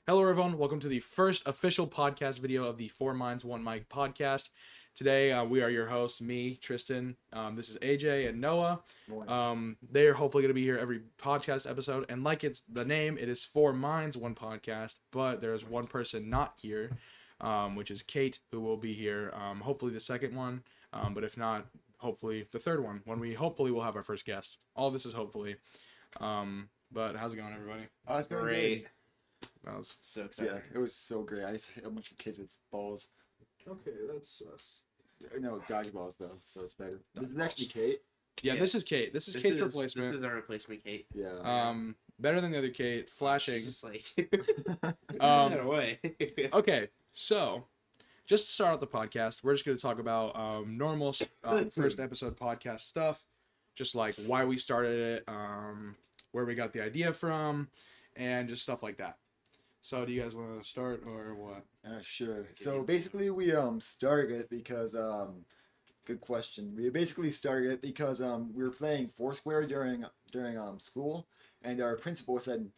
Hello everyone, welcome to the first official podcast video of the Four Minds, One Mic podcast. Today we are your hosts, me, Tristan, this is AJ and Noah. They are hopefully going to be here every podcast episode, and like it's the name, it is Four Minds, One Podcast, but there is one person not here, which is Kate, who will be here, hopefully the second one, but if not, hopefully the third one, when we hopefully will have our first guest. All this is hopefully. But how's it going, everybody? It's been great. That was So excited. Yeah, it was so great. I just hit a bunch of kids with balls. okay. That's us. No, dodgeballs though, so it's better. This is actually Kate. Yeah, Yeah. This is Kate. This is Kate's replacement. This is our replacement, Kate. Yeah. Better than the other Kate. Flashing. She's just like Um, away. Okay, so just to start out the podcast, we're just going to talk about normal first episode podcast stuff, just like why we started it, where we got the idea from, and just stuff like that. So do you guys want to start or what? Sure. So basically, we started it because good question. We basically started it because we were playing Foursquare during school, and our principal said,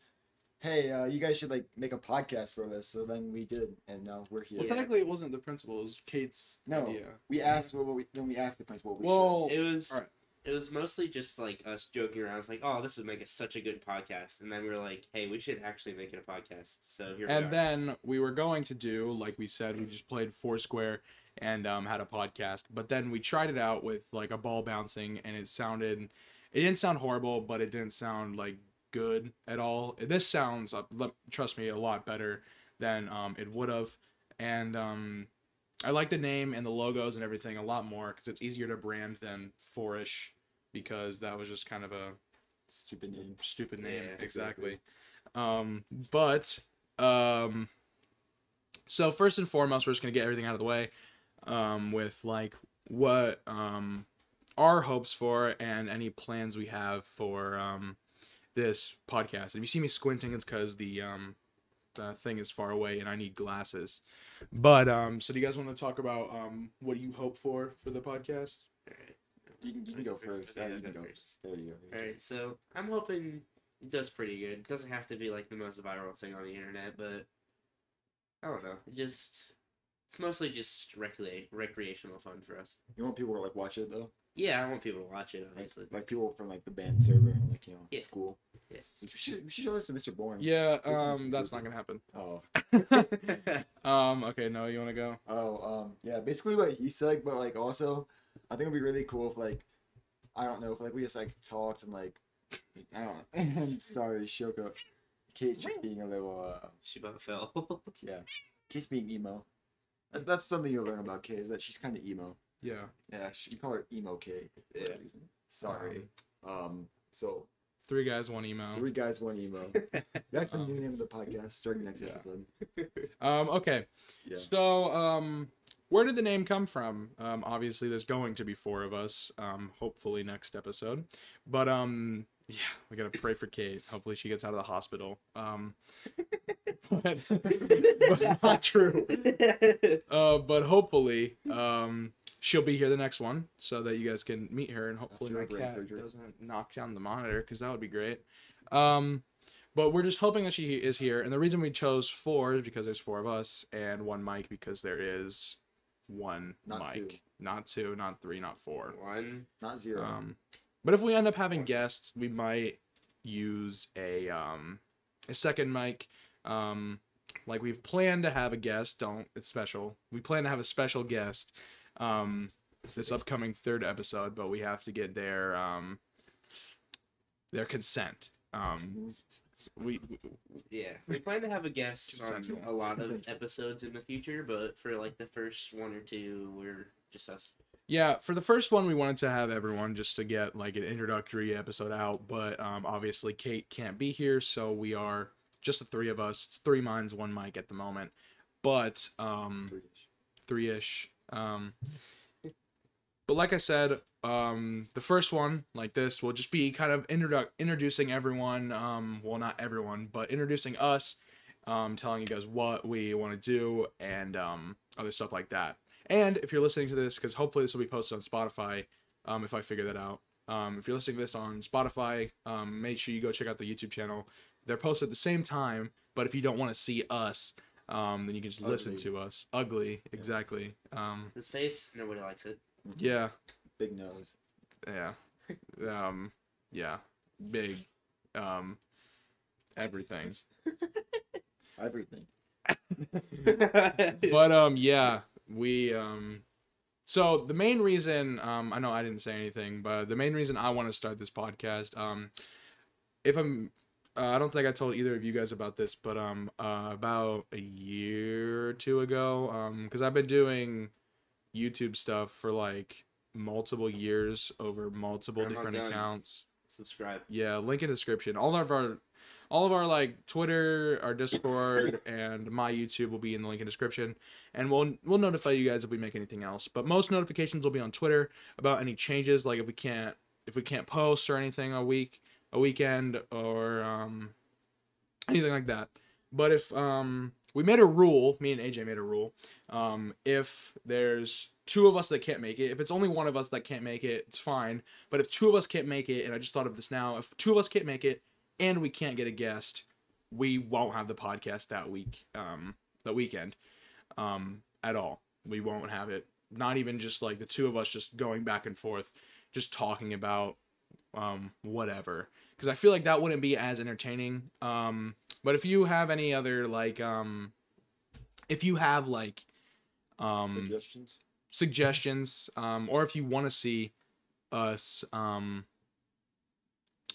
"Hey, you guys should like make a podcast for this." So then we did, and now we're here. Well, technically, it wasn't the principal; it was Kate's idea. We asked. Then we asked the principal. If we Well, It was Alright. it was mostly just like us joking around. It's like, oh, this would make us such a good podcast, and then we were like, hey, we should actually make it a podcast. So here we and are. then we were going to do, like we said, we just played Foursquare and had a podcast. But then we tried it out with like a ball bouncing, and it didn't sound horrible, but it didn't sound like good at all. This sounds, trust me, a lot better than it would have. And I like the name and the logos and everything a lot more because it's easier to brand than Fourish, because that was just kind of a stupid name. stupid name. Yeah, Exactly. So first and foremost, we're just gonna get everything out of the way with like what our hopes for and any plans we have for this podcast. If you see me squinting, it's because the thing is far away and I need glasses. But so do you guys want to talk about what you hope for the podcast? Alright. You can go first. Okay, You I'll can go go first. There you go. Alright, so I'm hoping it does pretty good. It doesn't have to be like the most viral thing on the internet, but I don't know. It's mostly just recreational fun for us. You want people to like watch it though? Yeah, I want people to watch it, obviously. Like people from like the band server, like Yeah. school. Yeah. We should listen to Mr. Bourne. Yeah, Everything's that's stupid. not gonna Oh. happen. Okay, no, you want to go? Yeah. Basically what he said, but like also, I think it'd be really cool if like, I don't know, if like we just like talked and like, I don't know. I'm sorry, Shoko. Kate's just being a little She about fell. yeah. Kate's being emo. That's something you'll learn about Kate, is that she's kind of emo. Yeah. Yeah, we call her emo Kate. For Yeah. that reason. Sorry. So Three guys, one emo. three guys, one emo. That's the new name of the podcast starting next Yeah. episode. Okay. Yeah. So, where did the name come from? Obviously, there's going to be four of us. Hopefully next episode. But yeah, we gotta pray for Kate. Hopefully she gets out of the hospital. But not true. But hopefully, she'll be here the next one so that you guys can meet her, and hopefully After my her brain cat surgery. doesn't knock down the monitor, because that would be great. But we're just hoping that she is here, and the reason we chose four is because there's four of us, and one mic because there is one Not mic. two. Not two, not three, not four. One. Not zero. But if we end up having guests, we might use a second mic. Like we've planned to have a guest. It's special. We plan to have a special guest this upcoming third episode, but we have to get their consent. We Yeah, we plan to have a guest on Consensual. a lot of episodes in the future, but for like the first one or two, we're just us. Yeah, for the first one, we wanted to have everyone just to get like an introductory episode out, but obviously Kate can't be here, so we are just the three of us. It's three minds, one mic at the moment, but three-ish. But like I said, the first one, like this, will just be kind of introducing everyone. Well, not everyone, but introducing us, telling you guys what we want to do, and other stuff like that. And if you're listening to this, because hopefully this will be posted on Spotify, if I figure that out. If you're listening to this on Spotify, make sure you go check out the YouTube channel. They're posted at the same time, but But if you don't want to see us, then you can just listen Ugly. to us. Ugly, exactly. His face, nobody likes it. Yeah, Big nose. yeah, yeah, big, everything. Everything. But yeah, we so the main reason I know I didn't say anything, but the main reason I want to start this podcast, if I'm I don't think I told either of you guys about this, but about a year or two ago, because I've been doing YouTube stuff for like multiple years over multiple Grandma different Guns. accounts. Subscribe. Yeah, link in description. All of our like Twitter, our Discord, and my YouTube will be in the link in description, and we'll notify you guys if we make anything else. But most notifications will be on Twitter about any changes, like if we can't post or anything a weekend, or anything like that. But if we made a rule, me and AJ made a rule, if there's two of us that can't make it, if it's only one of us that can't make it, it's fine. But if two of us can't make it, and I just thought of this now, if two of us can't make it and we can't get a guest, we won't have the podcast that weekend, at all. We won't have it. Not even just like the two of us just going back and forth, just talking about whatever. Because I feel like that wouldn't be as entertaining. But if you have any other like if you have like suggestions, or if you want to see us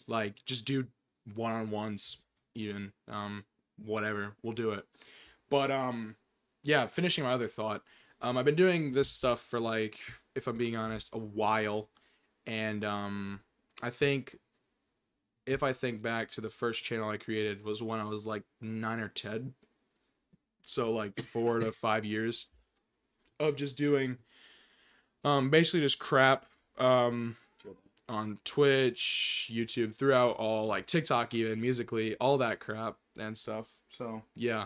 like just do one-on-ones, even whatever, we'll do it. But yeah, finishing my other thought, I've been doing this stuff for, like, if I'm being honest, a while, and I think if I think back to the first channel I created was when I was like 9 or 10, so like 4 to 5 years of just doing basically just crap on Twitch, YouTube, throughout all, like TikTok, even Musically, all that crap and stuff. So yeah,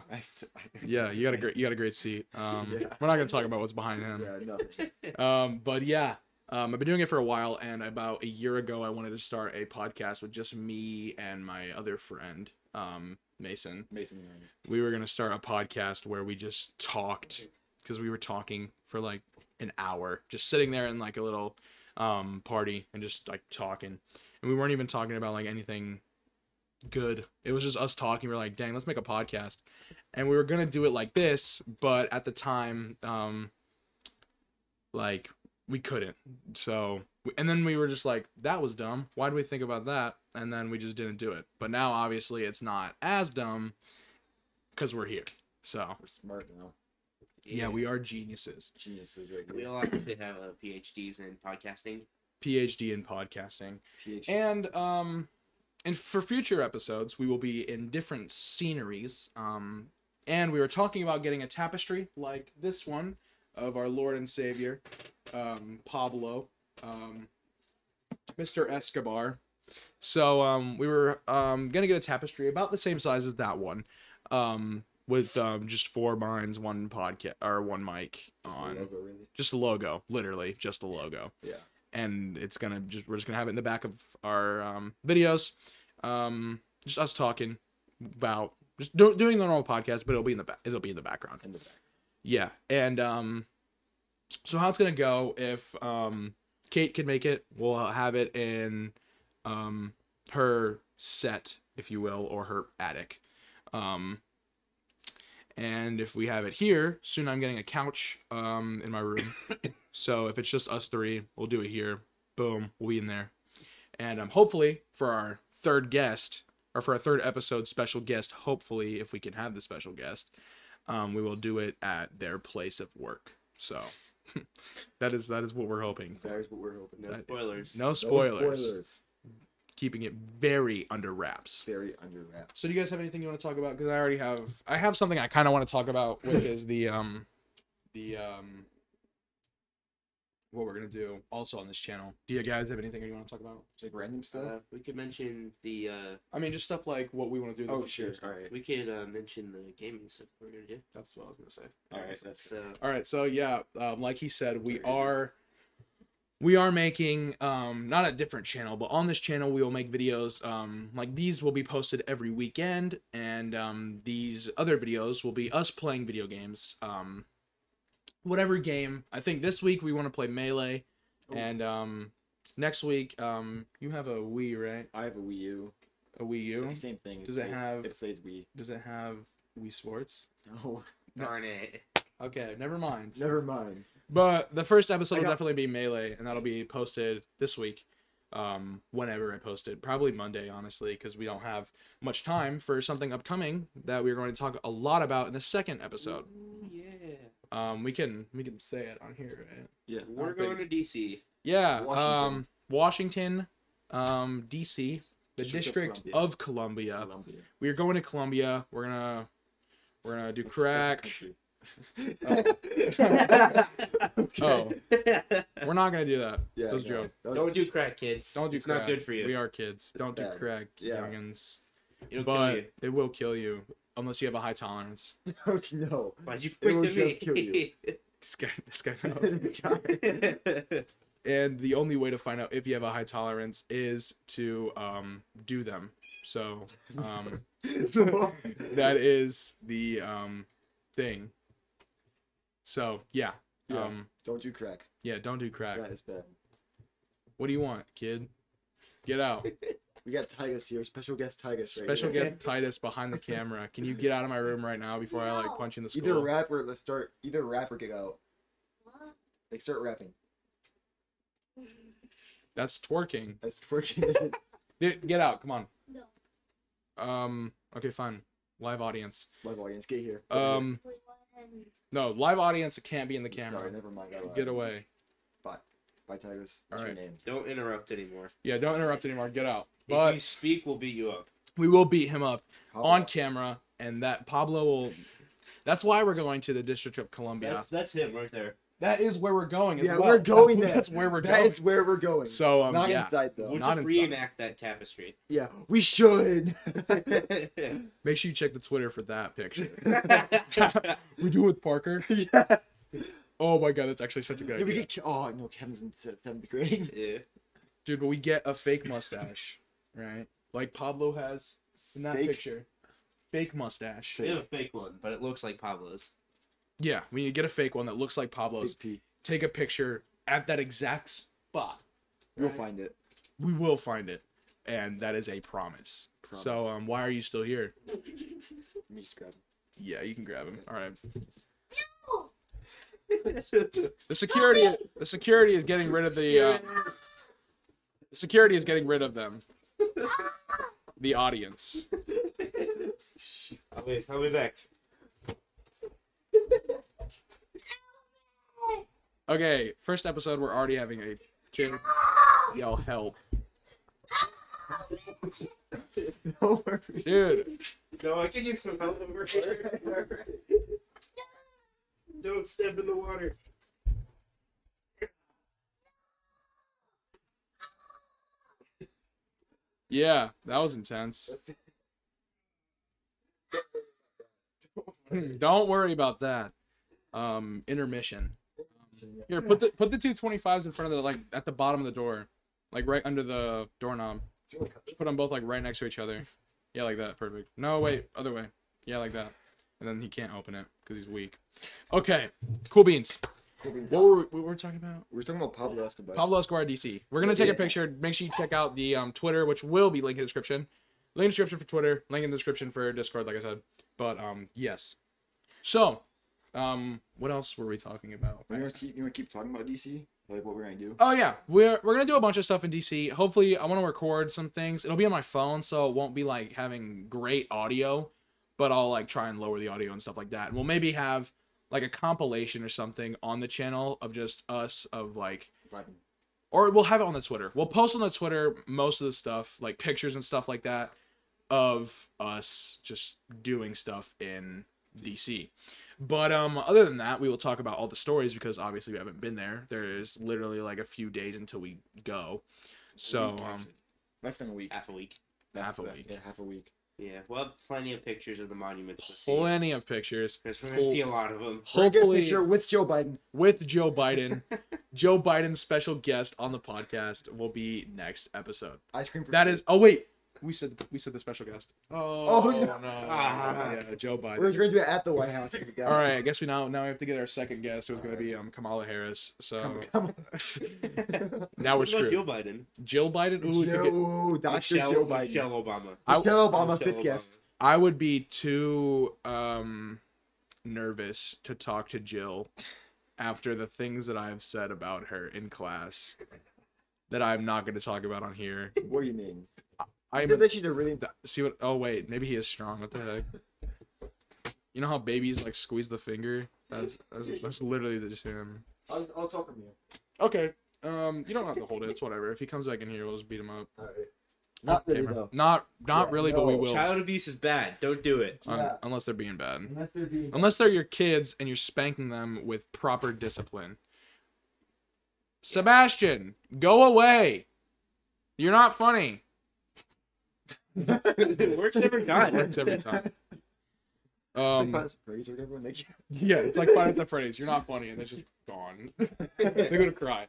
yeah, you got a great seat. Yeah. We're not gonna talk about what's behind him. Yeah, nothing. But yeah, I've been doing it for a while, and about a year ago, I wanted to start a podcast with just me and my other friend, Mason. We were gonna start a podcast where we just talked, because we were talking for like an hour, just sitting there in like a little party and just like talking, and we weren't even talking about like anything good. It was just us talking. We're like, dang, let's make a podcast, and we were gonna do it like this, but at the time like we couldn't. So, and then we were just like, that was dumb, why did we think about that? And then we just didn't do it. But now obviously it's not as dumb because we're here. So We're smart now. yeah, we are geniuses. Geniuses right We here. all actually have PhDs in podcasting. PhD in podcasting. PhD. And for future episodes, we will be in different sceneries. And we were talking about getting a tapestry like this one of our Lord and Savior, Pablo, Mr. Escobar. So we were gonna get a tapestry about the same size as that one, with just 4 minds, 1 podcast or 1 mic on. Just the logo, really. Just a logo, literally just a logo. Yeah. And we're just gonna have it in the back of our videos, just us talking about just doing a normal podcast, but it'll be in the background. In the back. Yeah, and so how it's gonna go, if Kate can make it, we'll have it in her set, if you will, or her attic. And if we have it here, soon I'm getting a couch in my room. So if it's just us 3, we'll do it here. Boom, we'll be in there. And hopefully for our 3rd guest, or for our 3rd episode special guest, hopefully if we can have the special guest, we will do it at their place of work. So that is what we're hoping for. That is what we're hoping. No spoilers. No No spoilers. Keeping it very under wraps. Very under wraps. So do you guys have anything you want to talk about? Because I have something I kind of want to talk about, which is the what we're gonna do also on this channel. Do you guys have anything you want to talk about? Just like random stuff. We could mention the. I mean, just stuff like what we want to do. Oh, sure. All right. We could mention the gaming stuff we're gonna do. That's what I was gonna say. All right. That's So All right. So yeah, like he said, we Very are we are making not a different channel, but on this channel we will make videos like these will be posted every weekend, and these other videos will be us playing video games. Whatever game. I think this week we want to play Melee, and next week you have a Wii, right? I have a Wii U. A Wii U? Same thing. Does it have? It plays Wii. Does it have Wii Sports? No. Darn it. Okay, never mind. Never mind. But the first episode will definitely be Melee, and that'll be posted this week. Whenever I post it, probably Monday, honestly, because we don't have much time for something upcoming that we're going to talk a lot about in the second episode. Ooh, yeah. We can say it on here, right? Yeah. We're going to DC. Yeah. Washington. DC, the District of Columbia. Columbia. We are going to Columbia. We're gonna do crack. Oh, we're not gonna do that. Yeah, Those jokes. Don't do crack, kids. Don't do it's crack. not good for you. We are kids. Don't do bad. crack, Yeah. youngins. It'll But kill you. it will kill you unless you have a high tolerance. No. Why'd you It will point to me? just kill you. This guy knows. And the only way to find out if you have a high tolerance is to do them. So that is the thing. So yeah. Yeah. Don't do crack. Yeah, don't do crack. That is bad. What do you want, kid? Get out. We got Titus here, special guest Titus. Right Special here. guest Titus behind the camera. Can you get out of my room right now before I like punch you in the skull? Either rap or let's start. Either rap or get out. Like start rapping. That's twerking. That's working. Get out. Come on. No. Okay, fine. Live audience. Live audience, get here. No, live audience can't be in the camera. Sorry, never mind. I lied. Get away. Bye, Titus. What's All your right. name? Don't interrupt anymore. Yeah, don't interrupt anymore. Get out. If you But speak, we'll beat you up. we will beat him up How on about- camera, and that Pablo will. That's why we're going to the District of Columbia. That's him right there. That is where we're going. as Yeah, well. we're going there. That's where we're That going. is where we're going. So Not yeah. inside though. We'll Not just inside. reenact that tapestry. Yeah, we should. Make sure you check the Twitter for that picture. We do it with Parker. Yes. Oh my god, that's actually such a good Yeah, we idea. get. Oh no, Kevin's in seventh grade. Yeah. Dude, but we get a fake mustache, right? Like Pablo has in that Fake? picture. Fake mustache. We have a fake one, but it looks like Pablo's. Yeah, we need to get a fake one that looks like Pablo's. Big P. Take a picture at that exact spot. We'll find it. We will find it, and that is a promise. Promise. So, why are you still here? Let me just grab him. Yeah, you can grab him. All right. No. The security is getting rid of the security is getting rid of them. The audience. I'll be back. Okay, first episode, we're already having a kid yell help. Don't worry. Dude, No, I can use some help over here. Don't step in the water. yeah, that was intense. Don't worry about that. Intermission. Here, put the 225s in front of the, like, at the bottom of the door. Like, right under the doorknob. Just put them both, like, right next to each other. Yeah, like that. Perfect. No, wait. Other way. Yeah, like that. And then he can't open it because he's weak. Okay. Cool beans. What were we talking about? We're talking about Pablo Escobar. Pablo Escobar DC. We're going to take a Yeah. picture. Make sure you check out the Twitter, which will be linked in the description. Link in the description for Twitter. Link in the description for Discord, like I said. But, yes. So, what else were we talking about? You want to keep talking about DC? Like what we're gonna do? Oh yeah, we're gonna do a bunch of stuff in DC. Hopefully, I want to record some things. It'll be on my phone, so it won't be like having great audio, but I'll like try and lower the audio and stuff like that. And we'll maybe have like a compilation or something on the channel of just us of like, Vibing. or we'll have it on the Twitter. We'll post on the Twitter most of the stuff, like pictures and stuff like that, of us just doing stuff in DC. But other than that, we will talk about all the stories because obviously we haven't been there. There's literally like a few days until we go. So Week, actually. Less than a week. Half a week. half a week. Yeah, half a week. Yeah, we'll have plenty of pictures of the monuments to see. Plenty of pictures. Because we're going to see a lot of them. We're gonna get a Hopefully picture with Joe Biden. with Joe Biden. Joe Biden's special guest on the podcast will be next episode. Ice cream for That free. is. Oh wait, we said the special guest. Oh, no. Yeah, Joe Biden. We're going to do it at the White House. All right, I guess we now we have to get our second guest, who's going to be Kamala Harris. So Come on. now we're What about screwed. Joe Biden? Jill Biden. Ooh, we could get- Joe, Dr. Michelle, Joe Biden. Michelle Obama. Michelle Obama, Michelle fifth guest. I would be too nervous to talk to Jill after the things that I've said about her in class that I'm not going to talk about on here. What do you mean? I I said that she's a really... see what. Oh wait, maybe he is strong. What the heck? You know how babies like squeeze the finger? That's literally just him. I'll talk from you. Okay. You don't have to hold it. It's whatever. If he comes back in here, we'll just beat him up. All right. Not really, Camera. though. Not Yeah, really, but we no. will. Child abuse is bad. Don't do it. Yeah. Unless they're being bad. Unless they're being... Unless they're your kids and you're spanking them with proper discipline. Sebastian, go away. You're not funny. It works every time. Works every time. Like Five Nights at Freddy's or whatever, like, Yeah, it's like Five Nights at Freddy's. You're not funny, and they're just gone. They're gonna cry.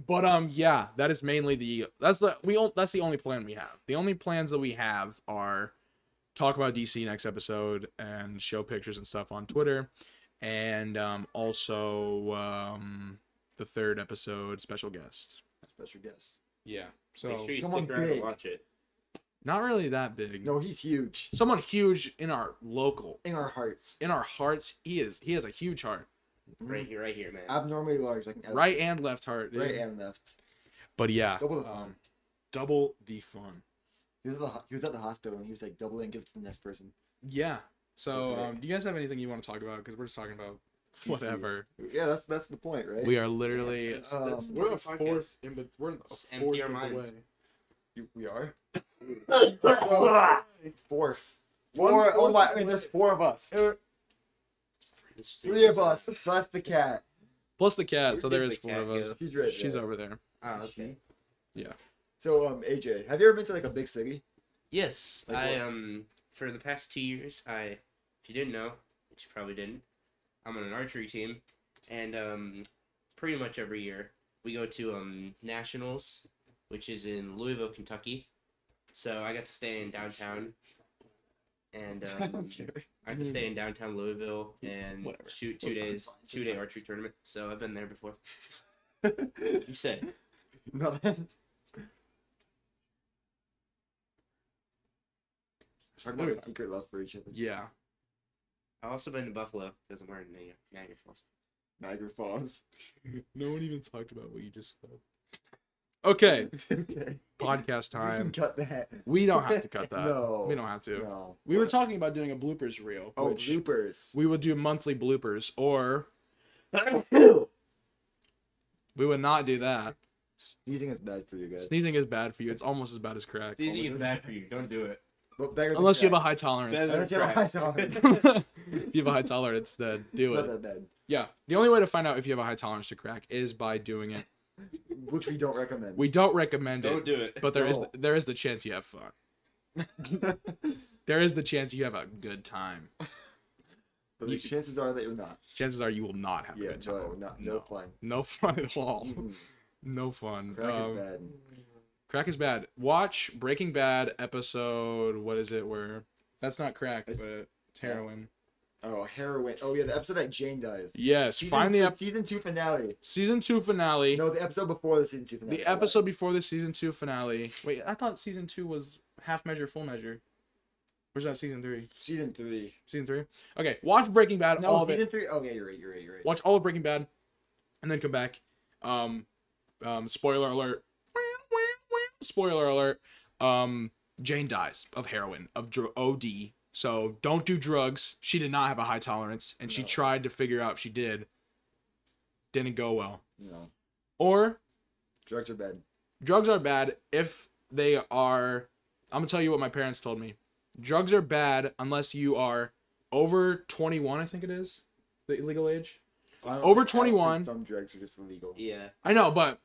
But yeah, that is mainly that's the only plan we have. The only plans that we have are talk about DC next episode and show pictures and stuff on Twitter, and also the third episode special guest. special guest. Yeah. Make So sure you Someone stick around big. and watch it. not really that big. No, he's huge. Someone huge in our local, In our hearts. in our hearts. He has a huge heart, Right here, man. Abnormally large, like an elephant. right and left heart. Dude. Right and left. But yeah, Double the fun. double the fun. He was at the hospital and he was like doubling gifts to the next person. Yeah. So, That's right. do you guys have anything you want to talk about? Because we're just talking about DC. whatever. Yeah, that's the point, right? We are literally. That's the we're a podcast. fourth, but we're a Just fourth empty our of the minds. way. We are. Fourth. Four. Oh my! And there's four of us. Three of us plus the cat. Plus the cat, so Where there did is the four cat of us. go? She's right. She's there. over there. Oh, okay. So AJ, have you ever been to like a big city? Yes, Like I what? for the past 2 years, if you didn't know, which you probably didn't, I'm on an archery team, and pretty much every year we go to nationals, which is in Louisville, Kentucky. So I got to stay in downtown, and I got to stay in downtown Louisville and Whatever. shoot Well, 2 days, it's fine. 2-day archery tournament. So I've been there before. You said. Nothing. Talk about a secret love for each other. Yeah. I've also been to Buffalo because I'm wearing Niagara Falls. Niagara Falls. No one even talked about what you just said. Okay, Okay. podcast You time. can cut that. We don't have to cut that. No. We don't have to. No. We were talking about doing a bloopers reel, Oh, which bloopers. we would do monthly bloopers, or we would not do that. Sneezing is bad for you guys. Sneezing is bad for you. It's almost as bad as crack. Sneezing is bad for you. Don't do it. But better than Unless you have a crack. high tolerance. Better Unless you have a high tolerance. If you have a high tolerance, then do It's it. not that bad. Yeah. The only way to find out if you have a high tolerance to crack is by doing it. Which we don't recommend. We don't recommend Don't it, do it. but there is No. there is the chance you have fun. There is the chance you have a good time. But the chances are that you're not. Chances are you will not have a Yeah, good time. no fun. No fun at all. Mm, No fun. Crack is bad. Crack is bad. Watch Breaking Bad episode. What is it? Where that's not crack, It's- but it's heroin. Oh, heroin. Oh yeah, the episode that Jane dies. Yes. Find the season 2 finale. season 2 finale. No, the episode before the season 2 finale. The episode before the season 2 finale. Wait, I thought season 2 was half measure, full measure. Where's that season 3? Season 3. Season 3? Okay, watch Breaking Bad. all No, of it. season 3. Oh yeah, you're right. Watch all of Breaking Bad, and then come back. Spoiler alert. Spoiler alert. Jane dies of heroin, of OD. So don't do drugs. She did not have a high tolerance, and she No. tried to figure out if she did. Didn't go well. No, Or drugs are bad. drugs are bad if they are. I'm gonna tell you what my parents told me. Drugs are bad unless you are over 21. I think it is the legal age. I don't Over think- I don't think 21. Some drugs are just illegal. Yeah. I know, but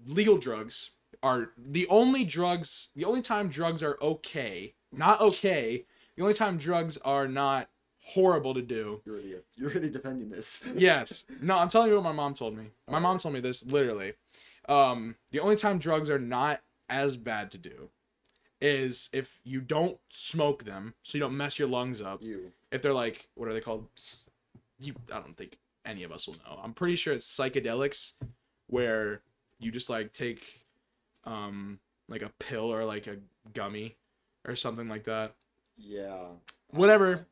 legal drugs are the only time drugs are okay, not okay. The only time drugs are not horrible to do. You're really defending this. Yes. No, I'm telling you what my mom told me. My mom told me this literally. The only time drugs are not as bad to do is if you don't smoke them, so you don't mess your lungs up. If they're like, what are they called? I don't think any of us will know. I'm pretty sure it's psychedelics, where you just like take, like a pill or like a gummy, or something like that. Yeah. Whatever.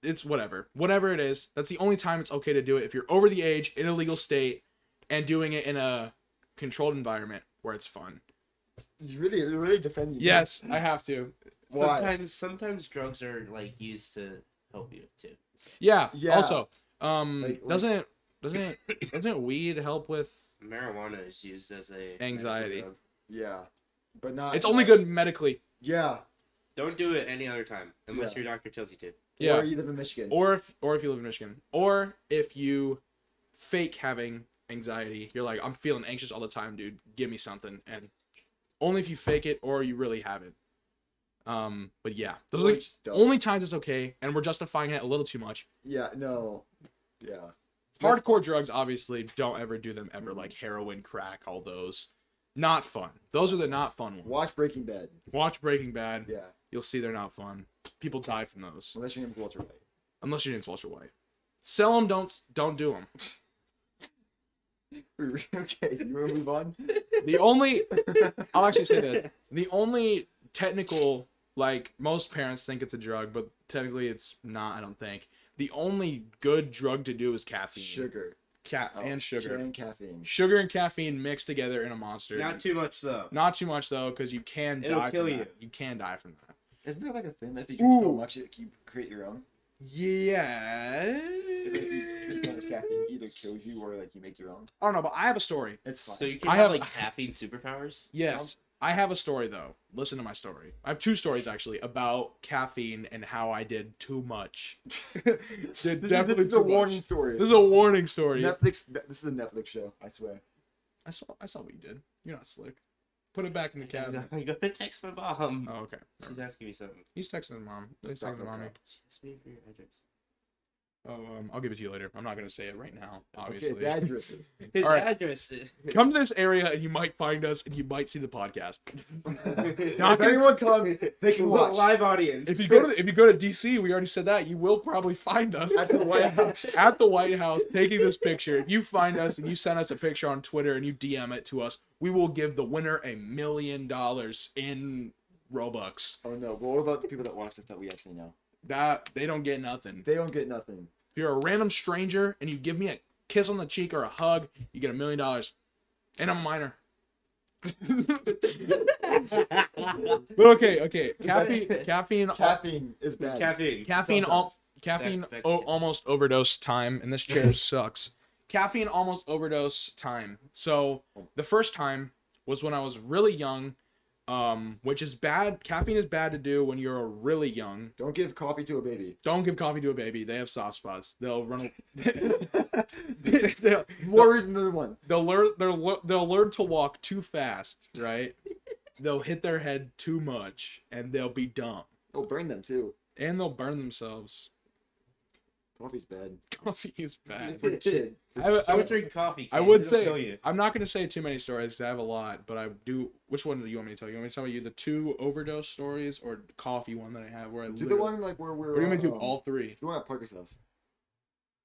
It's whatever. Whatever it is, that's the only time it's okay to do it. If you're over the age, in a legal state, and doing it in a controlled environment where it's fun. You're really defending Yes, this. I have to. Why? Sometimes drugs are like used to help you too. So. Yeah. Yeah. Also, Like- doesn't weed help with Marijuana is used as a Anxiety. medical drug. Yeah. But not. It's only good medically. Yeah. Don't do it any other time unless Yeah. your doctor tells you to. Yeah. Or you live in Michigan. Or if you live in Michigan. Or if you fake having anxiety, you're like, I'm feeling anxious all the time, dude. Give me something. And only if you fake it or you really have it. But yeah, those Or are you the just don't. only times it's okay, and we're justifying it a little too much. Yeah. No. Yeah. Hardcore drugs, obviously, don't ever do them ever, Mhm. like heroin, crack, all those. Not fun. Those are the not fun ones. Watch Breaking Bad. Watch Breaking Bad. Yeah. You'll see they're not fun. People die from those. Unless your name's Walter White. Unless your name's Walter White. Sell them, don't do them. Okay. You want to move on? The only, I'll actually say this. The only technical, like, most parents think it's a drug, but technically it's not, I don't think. The only good drug to do is caffeine. Sugar. And sugar. And caffeine. Sugar and caffeine mixed together in a monster. Not too much though. Not too much, though, because you can It'll die kill from you. that. You can die from that. Isn't there like a thing that if you drink so Ooh. much that you create your own? Yeah. If you drink so much caffeine, it either kills you or like you make your own. I don't know, but I have a story. It's fine. So you can I have have- like caffeine superpowers. Yes. I have a story, though. Listen to my story. I have two stories, actually, about caffeine and how I did too much. Did this definitely is a too warning much. story. This is a warning story. Netflix. This is a Netflix show. I swear. I saw what you did. You're not slick. Put it back in the cabinet. I'm gonna text my mom. Oh, okay. She's asking me something. He's texting his mom. He's Let's talking talk to about mommy. She asked me for your address. Oh, I'll give it to you later. I'm not gonna say it right now, Okay, obviously. the addresses. His All right. address is. Come to this area and you might find us and you might see the podcast. If anyone comes, they can watch. Live audience. If you go to DC, we already said that, you will probably find us At the White House. at the White House taking this picture. If you find us and you send us a picture on Twitter and you DM it to us, we will give the winner $1 million in Robux. Oh no, but what about the people that watch this that we actually know? That they don't get nothing. They don't get nothing. If you're a random stranger and you give me a kiss on the cheek or a hug, you get $1 million. And I'm a minor. But okay. Caffeine Caffeine is bad. Caffeine. That almost overdose time, and this chair sucks. Caffeine almost overdose time. So the first time was when I was really young, which is bad. Caffeine is bad to do when you're really young. Don't give coffee to a baby. Don't give coffee to a baby. They have soft spots. They'll run. More reason than one. They'll learn to walk too fast, right? They'll hit their head too much, and they'll be dumb, Oh, burn them too. and they'll burn themselves. Coffee's bad. Coffee is bad. For kid. Don't drink coffee. I Kid. would It'll kill say you. I'm not going to say too many stories because I have a lot, but I do. Which one do you want me to tell you? You want me to tell you the 2 overdose stories or the coffee one that I have where I Do literally... the one like where we're. Or you want me to do all 3? The one at Parker's house.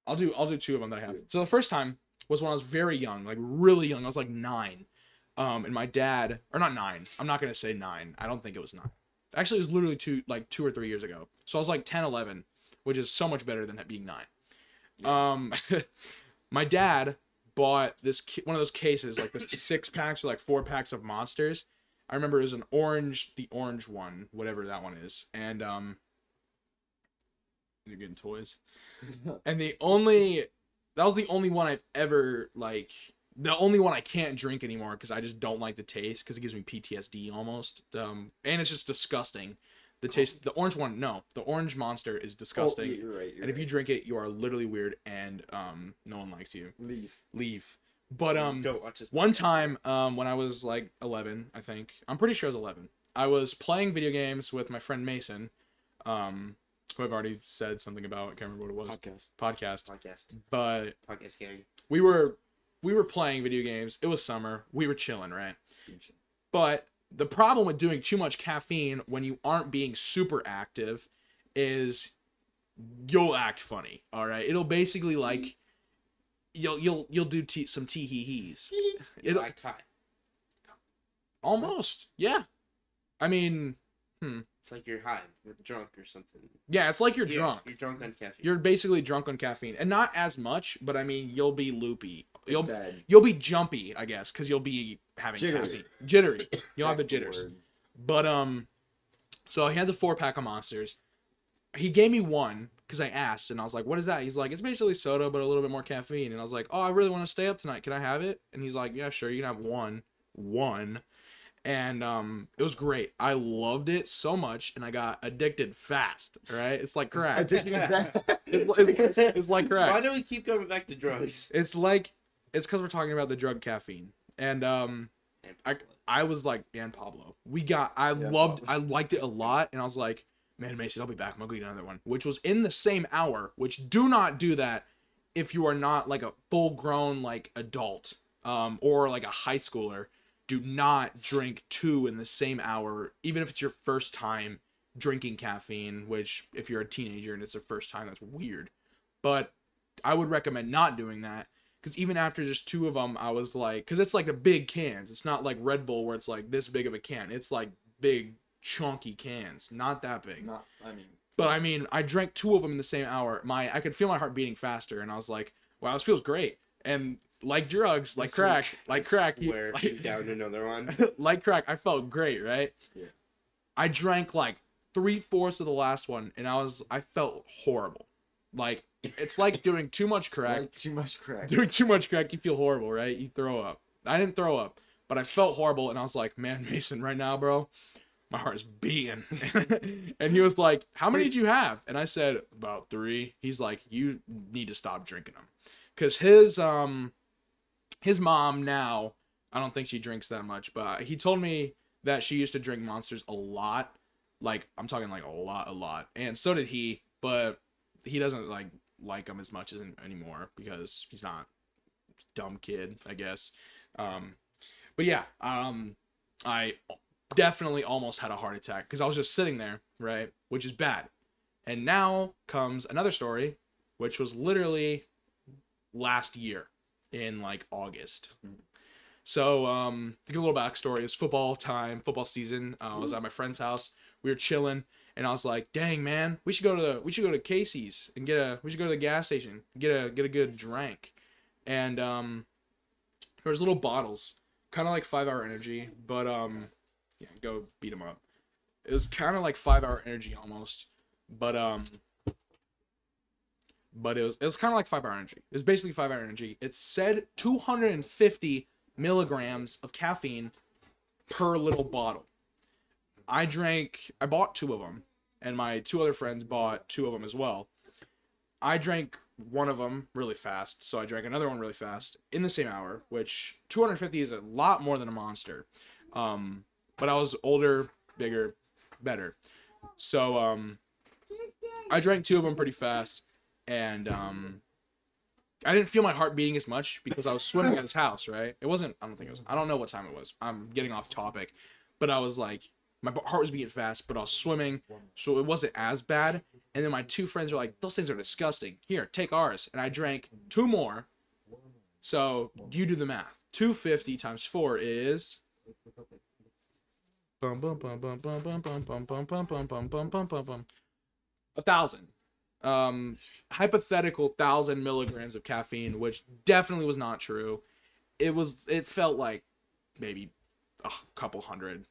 I'll do 2 of them that I have. 2. So the first time was when I was very young, like really young. I was like 9. And my dad, or not 9. I'm not going to say 9. I don't think it was 9. Actually, it was literally 2 or 3 years ago. So I was like 10, 11, which is so much better than it being 9. My dad bought one of those cases, like the 6 packs or like 4 packs of Monsters. I remember it was the orange one, whatever that one is. And you're getting toys. And that was the only one I've ever the only one I can't drink anymore because I just don't like the taste because it gives me PTSD almost. And it's just disgusting. The taste, the orange one, no, the orange Monster is disgusting. Oh, you're right. And if you drink it, you are literally weird, and no one likes you. leave. But Don't watch this. one time when I was like 11, I think I'm pretty sure I was 11. I was playing video games with my friend Mason, who I've already said something about. I can't remember what it was. Podcast. But Podcast gang. we were playing video games. It was summer. We were chilling, right? But the problem with doing too much caffeine when you aren't being super active is you'll act funny. All right, it'll basically like you'll do some tee hee hees. It'll act high. Almost, yeah. I mean, It's like you're high, you're drunk or something. Yeah, it's like you're drunk. You're drunk on caffeine. You're basically drunk on caffeine, and not as much, but I mean, you'll be loopy. You'll be jumpy, I guess, because you'll be having Jittery. caffeine. Jittery. You'll have the That's the jitters. word. But so he had the 4-pack of Monsters. He gave me one because I asked, and I was like, "What is that?" He's like, "It's basically soda, but a little bit more caffeine." And I was like, "Oh, I really want to stay up tonight. Can I have it?" And he's like, "Yeah, sure. You can have one." And it was great. I loved it so much, and I got addicted fast. Right? It's like crack. Addiction is bad. It's like crack. Why do we keep going back to drugs? It's because we're talking about the drug caffeine, and I was like, and Pablo, I liked it a lot, and I was like, man, Mason, I'll be back. I'm gonna go eat another one, which was in the same hour. Which do not do that if you are not like a full grown like adult, or like a high schooler. Do not drink 2 in the same hour, even if it's your first time drinking caffeine. Which, if you're a teenager and it's the first time, that's weird. But I would recommend not doing that. Because even after just 2 of them, I was like, because it's like the big cans. It's not like Red Bull where it's like this big of a can. It's like big, chunky cans. Not that big. But I mean, I drank 2 of them in the same hour. I could feel my heart beating faster, and I was like, wow, this feels great. And like drugs, like crack, Where you down another one. like crack, I felt great, right? Yeah. I drank like 3/4 of the last one, and I felt horrible. Like, it's like doing too much crack. Like too much crack. Doing too much crack, you feel horrible, right? You throw up. I didn't throw up, but I felt horrible, and I was like, man, Mason, right now, bro, my heart is beating. And he was like, how many did you have? And I said, about 3. He's like, you need to stop drinking them. Because his mom now, I don't think she drinks that much, but he told me that she used to drink Monsters a lot. Like, I'm talking like a lot. And so did he, but he doesn't like them as much anymore because he's not a dumb kid, I guess. But yeah, I definitely almost had a heart attack because I was just sitting there, right? Which is bad. And now comes another story, which was literally last year in like August. So to give a little backstory, it's football season. I was at my friend's house. We were chilling, and I was like, "Dang, man, we should go to Casey's and we should go to the gas station, get a good drink." And there was little bottles, kind of like 5-Hour Energy, but yeah, go beat them up. It was kind of like 5-Hour Energy almost, but it was kind of like 5-Hour Energy. It was basically 5-Hour Energy. It said 250 milligrams of caffeine per little bottle. I bought 2 of them, and my 2 other friends bought 2 of them as well. I drank one of them really fast, so I drank another one really fast in the same hour, which 250 is a lot more than a Monster. But I was older, bigger, better. So I drank 2 of them pretty fast, and I didn't feel my heart beating as much because I was swimming at his house, right? I don't know what time it was. I'm getting off topic. But I was like, my heart was beating fast, but I was swimming, so it wasn't as bad. And then my 2 friends were like, those things are disgusting. Here, take ours. And I drank 2 more. So you do the math. 250 times 4 is 1,000. Hypothetical 1,000 milligrams of caffeine, which definitely was not true. It felt like maybe a couple hundred,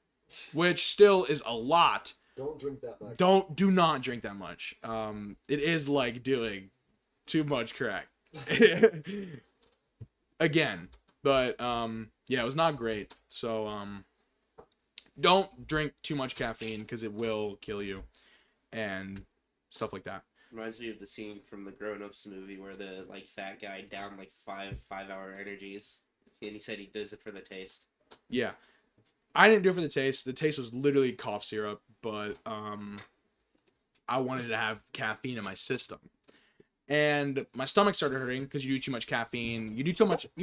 which still is a lot. Don't drink that much. Do not drink that much. It is like doing too much crack. Again, but yeah, it was not great. So don't drink too much caffeine because it will kill you and stuff like that. Reminds me of the scene from the Grown Ups movie where the like fat guy downed like 5-hour energies, and he said he does it for the taste. Yeah, I didn't do it for the taste. The taste was literally cough syrup, but I wanted to have caffeine in my system. And my stomach started hurting because you do too much caffeine. You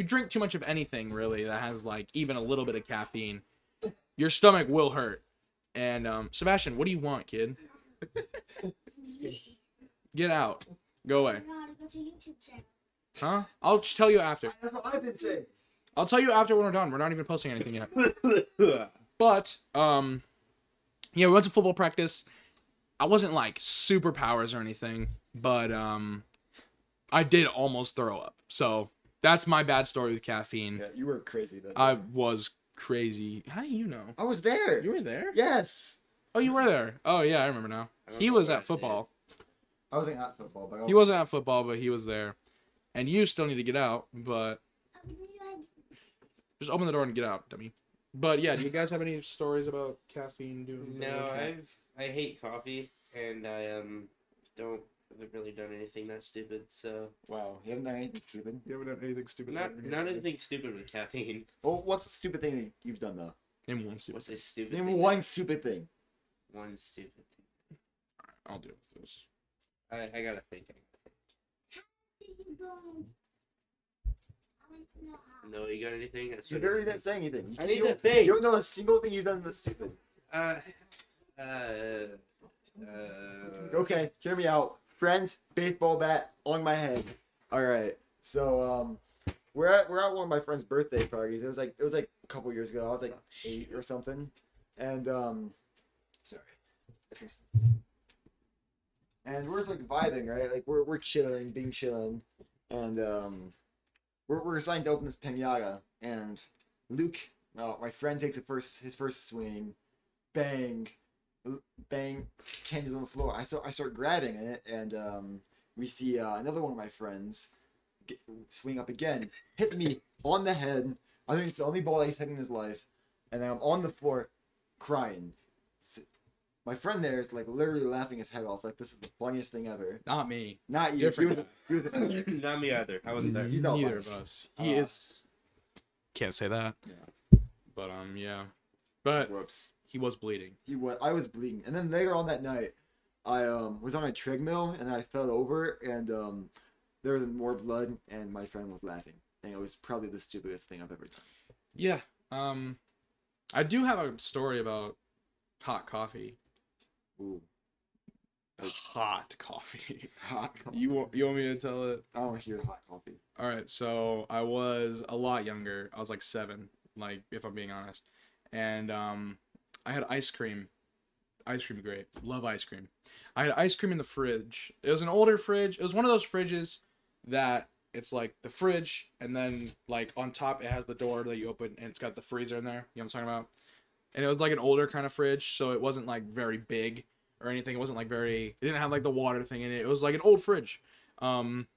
drink too much of anything really that has like even a little bit of caffeine. Your stomach will hurt. And Sebastian, what do you want, kid? Get out. Go away. Huh? I'll just tell you after. That's what I've been saying. I'll tell you after when we're done. We're not even posting anything yet. But yeah, we went to football practice. I wasn't like superpowers or anything, but I did almost throw up. So that's my bad story with caffeine. Yeah, you were crazy then. I was crazy. How do you know? I was there. You were there? Yes. Oh, you were there. Oh yeah, I remember now. He was at football. I wasn't at football, but He wasn't at football, but he was there. And you still need to get out, but just open the door and get out, dummy. But yeah, do you guys have any stories about caffeine doing? No, I hate coffee, and I haven't really done anything that stupid. So Wow, you haven't done anything stupid. You haven't done anything stupid. not anything stupid with caffeine. Well, what's the stupid thing that you've done though? Name one stupid. What's a stupid? Name thing? one stupid thing. One stupid thing. I'll do this. I gotta think. No, you got anything? You barely didn't say anything. I need You to think. You don't know a single thing you've done that's stupid. Okay, hear me out. Friends, baseball bat on my head. All right. So we're at one of my friend's birthday parties. It was like a couple years ago. I was like 8 or something, and sorry. And we're just like vibing, right? Like we're chilling, being chilling, and we're deciding to open this pinata, and Luke, my friend, takes his first swing, bang, candies on the floor. I start grabbing it, and we see another one of my friends swing up again, hit me on the head. I think it's the only ball that he's hit in his life, and then I'm on the floor, crying. My friend there is like literally laughing his head off, like this is the funniest thing ever. Not me. Not you. Different. Not me either. I wasn't there. He's not Neither funny. of us. He is. Can't say that. Yeah. But yeah. But Whoops. he was bleeding. I was bleeding, and then later on that night, I was on a treadmill and I fell over, and there was more blood, and my friend was laughing, and it was probably the stupidest thing I've ever done. Yeah. I do have a story about hot coffee. Ooh, Hot coffee. hot coffee. You want me to tell it? I don't hear hot coffee. All right, so I was a lot younger. I was like 7, like if I'm being honest. And I had ice cream. Ice cream great. Love ice cream. I had ice cream in the fridge. It was an older fridge. It was one of those fridges that it's like the fridge and then like on top it has the door that you open and it's got the freezer in there. You know what I'm talking about? And it was like an older kind of fridge, so it wasn't like very big or anything. It wasn't like it didn't have like the water thing in it. It was like an old fridge. And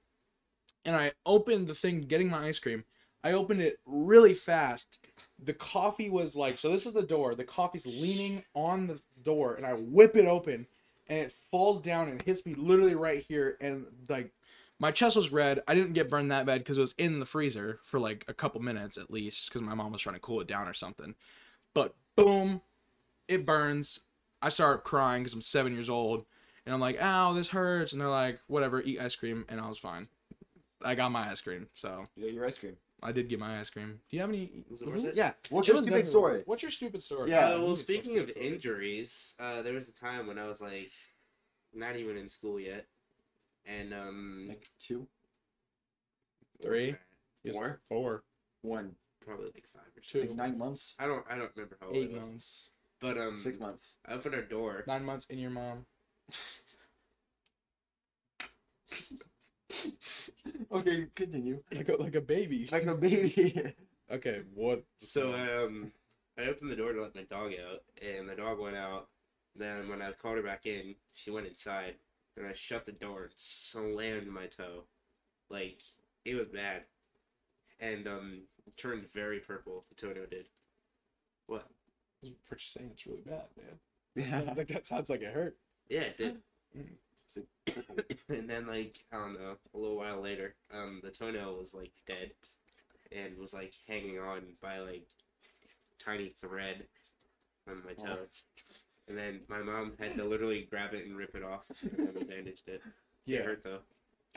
I opened the thing getting my ice cream. I opened it really fast. The coffee was like, so this is the door. The coffee's leaning on the door, and I whip it open, and it falls down and hits me literally right here. And like, my chest was red. I didn't get burned that bad because it was in the freezer for like a couple minutes at least, because my mom was trying to cool it down or something. But boom, it burns. I start crying because I'm 7 years old, and I'm like, ow, this hurts. And they're like, whatever, eat ice cream, and I was fine. I got my ice cream, so. You got your ice cream. I did get my ice cream. Do you have any? Was it worth it? Yeah. What's It your was stupid definitely- story? What's your stupid story? Yeah. Well, You need speaking some of stupid story. injuries, there was a time when I was like, not even in school yet, and Like 2, 3, Yes, 4, 4, 1, probably like 5 or 2, like 9 months, I don't remember how old 8 it was. months, But 6 months. I opened our door. 9 months in your mom. Okay, continue. Like a baby. Like a baby. Okay, what? So I opened the door to let my dog out, and the dog went out. Then when I called her back in, she went inside, and I shut the door and slammed my toe. Like, it was bad. And it turned very purple, the toenail did. What? For saying it's really bad, man. Yeah. Like that sounds like it hurt. Yeah, it did. So- And then, like, I don't know, a little while later, the toenail was, like, dead. And was, like, hanging on by, like, tiny thread on my toe. and then my mom had to literally grab it and rip it off and then bandaged it. Yeah. It hurt though.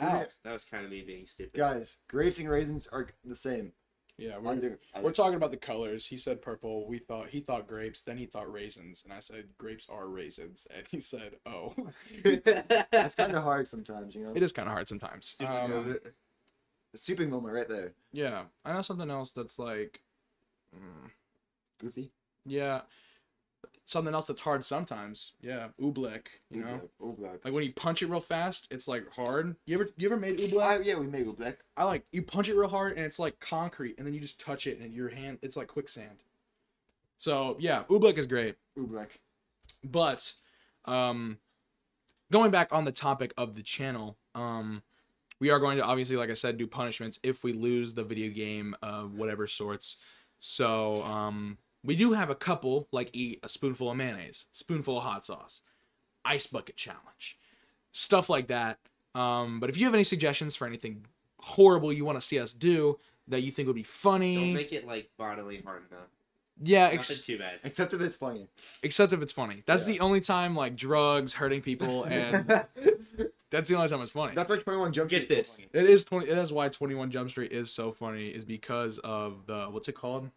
Ow. That was kind of me being stupid. Guys, grapes and raisins are the same. Yeah, We're we're talking about the colors. He said purple. He thought grapes. Then he thought raisins, and I said grapes are raisins, and he said, "Oh." It's kind of hard sometimes, you know. It is kind of hard sometimes. Stupid moment. The stupid moment right there. Yeah, I know something else that's like, Goofy. yeah, something else that's hard sometimes. Yeah, oobleck. You know, Oobleck. like when you punch it real fast, it's like hard. You ever made oobleck? Yeah, we made oobleck. I like you punch it real hard and it's like concrete, and then you just touch it and your hand, it's like quicksand. So yeah, oobleck is great. Oobleck. But going back on the topic of the channel, we are going to obviously, like I said, do punishments if we lose the video game of whatever sorts. So we do have a couple, like eat a spoonful of mayonnaise, spoonful of hot sauce, ice bucket challenge, stuff like that. But if you have any suggestions for anything horrible you want to see us do that you think would be funny, Don't make it like bodily harm though. yeah, Nothing too bad. Except if it's funny. except if it's funny. That's Yeah. the only time, like drugs, hurting people, and that's the only time it's funny. That's why 21 Jump Street Get is so this. funny. It is 20. It is why 21 Jump Street is so funny, is because of the, what's it called?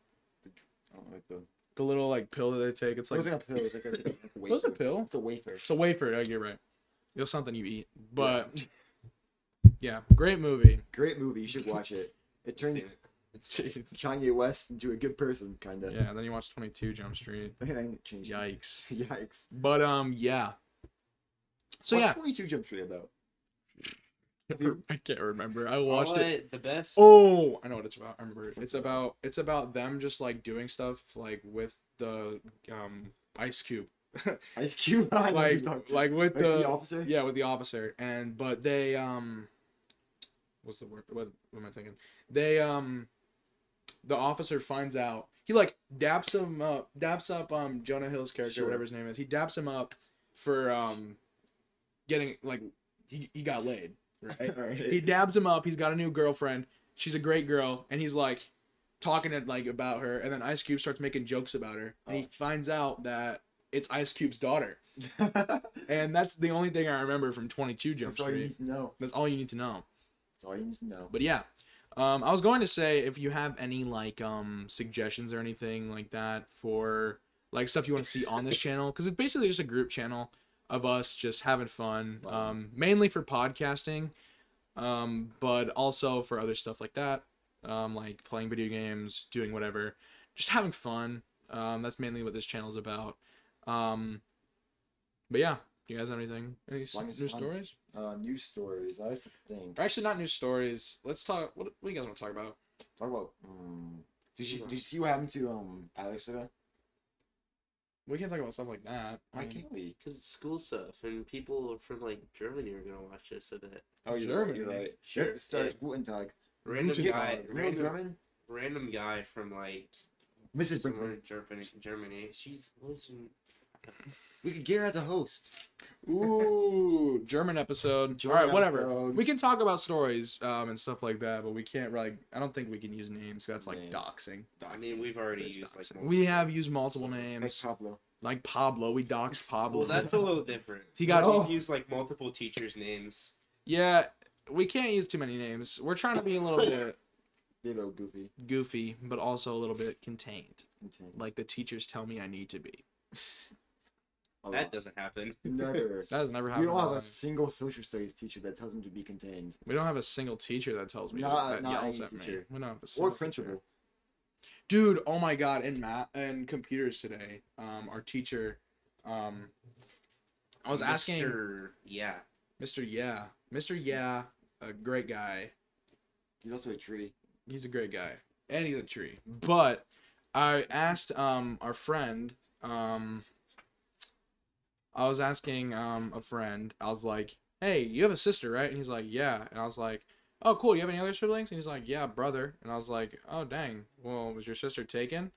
I don't like the... The little like pill that they take. It's It like, wasn't a pill. It's like a wafer. was it a pill? It's a wafer. It's a wafer. Yeah, you're right. It's something you eat. But yeah, great movie. Great movie. You should watch it. It turns It's Kanye West into a good person, kind of. Yeah, and then you watch 22 Jump Street. Change. Yikes. Yikes. But yeah. So What's yeah, 22 Jump Street about? I can't remember. I watched it. The best. Oh, I know what it's about. I remember it. It's about them just like doing stuff like with the Ice Cube. Ice Cube. I know you're talking- like with Like the the officer? Yeah, with the officer. And but they what's the word? What am I thinking? They the officer finds out. He like daps up Jonah Hill's character, Sure. whatever his name is. He daps him up for getting like he got laid, right? Alright. He dabs him up. He's got a new girlfriend. She's a great girl, and he's like talking to, like about her. And then Ice Cube starts making jokes about her, and he finds out that it's Ice Cube's daughter. And that's the only thing I remember from 22 Jump That's all you Street. need to know. That's all you need to know. That's all you need to know. But yeah, I was going to say if you have any like suggestions or anything like that for like stuff you want to see on this channel, because it's basically just a group channel of us just having fun, mainly for podcasting, but also for other stuff like that, like playing video games, doing whatever, just having fun. That's mainly what this channel is about. But yeah, do you guys have anything? Any Long as news it's fun. stories? News stories. I have to think. Or actually, not news stories. Let's talk. What do you guys want to talk about? Talk about. Did you see what happened to Alex today? We can't talk about stuff like that. Why can't we? Because it's school stuff, and people from like Germany are gonna watch this a bit. Oh, you're Germany. right. You're right. Sure, It starts yeah. Guten Tag. Random Guten guy, Tag. You know German? random guy from like Mrs. somewhere Brinkman. in Germany. She's lives in. We could get her as a host. Ooh, German episode. German All right, whatever. episode. We can talk about stories and stuff like that, but we can't like. I don't think we can use names. That's like Names. doxing. I mean, we've already It's used like. doxing. multiple We have names. used multiple So- Like names, Pablo. like Pablo. We doxed Pablo. Well, that's a little different. He got. No. We've used like multiple teachers' names. Yeah, we can't use too many names. We're trying to be a little bit Be a little goofy. goofy, but also a little bit contained, Intense. like the teachers tell me I need to be. A That lot. doesn't happen. Never. That has never We happened. don't in have my a life. single social studies teacher that tells him to be contained. We don't have a single teacher that tells me Not that yells any at me. teacher. We don't have a single Or principal. teacher. Dude, oh my god, in math and computers today, our teacher, I was asking Mr. Yeah. Mr. Yeah, a great guy. He's also a tree. He's a great guy, and he's a tree. But I asked our friend, I was asking a friend, I was like, hey, you have a sister, right? And he's like, yeah. And I was like, oh, cool, do you have any other siblings? And he's like, yeah, brother. And I was like, oh, dang, well, was your sister taken?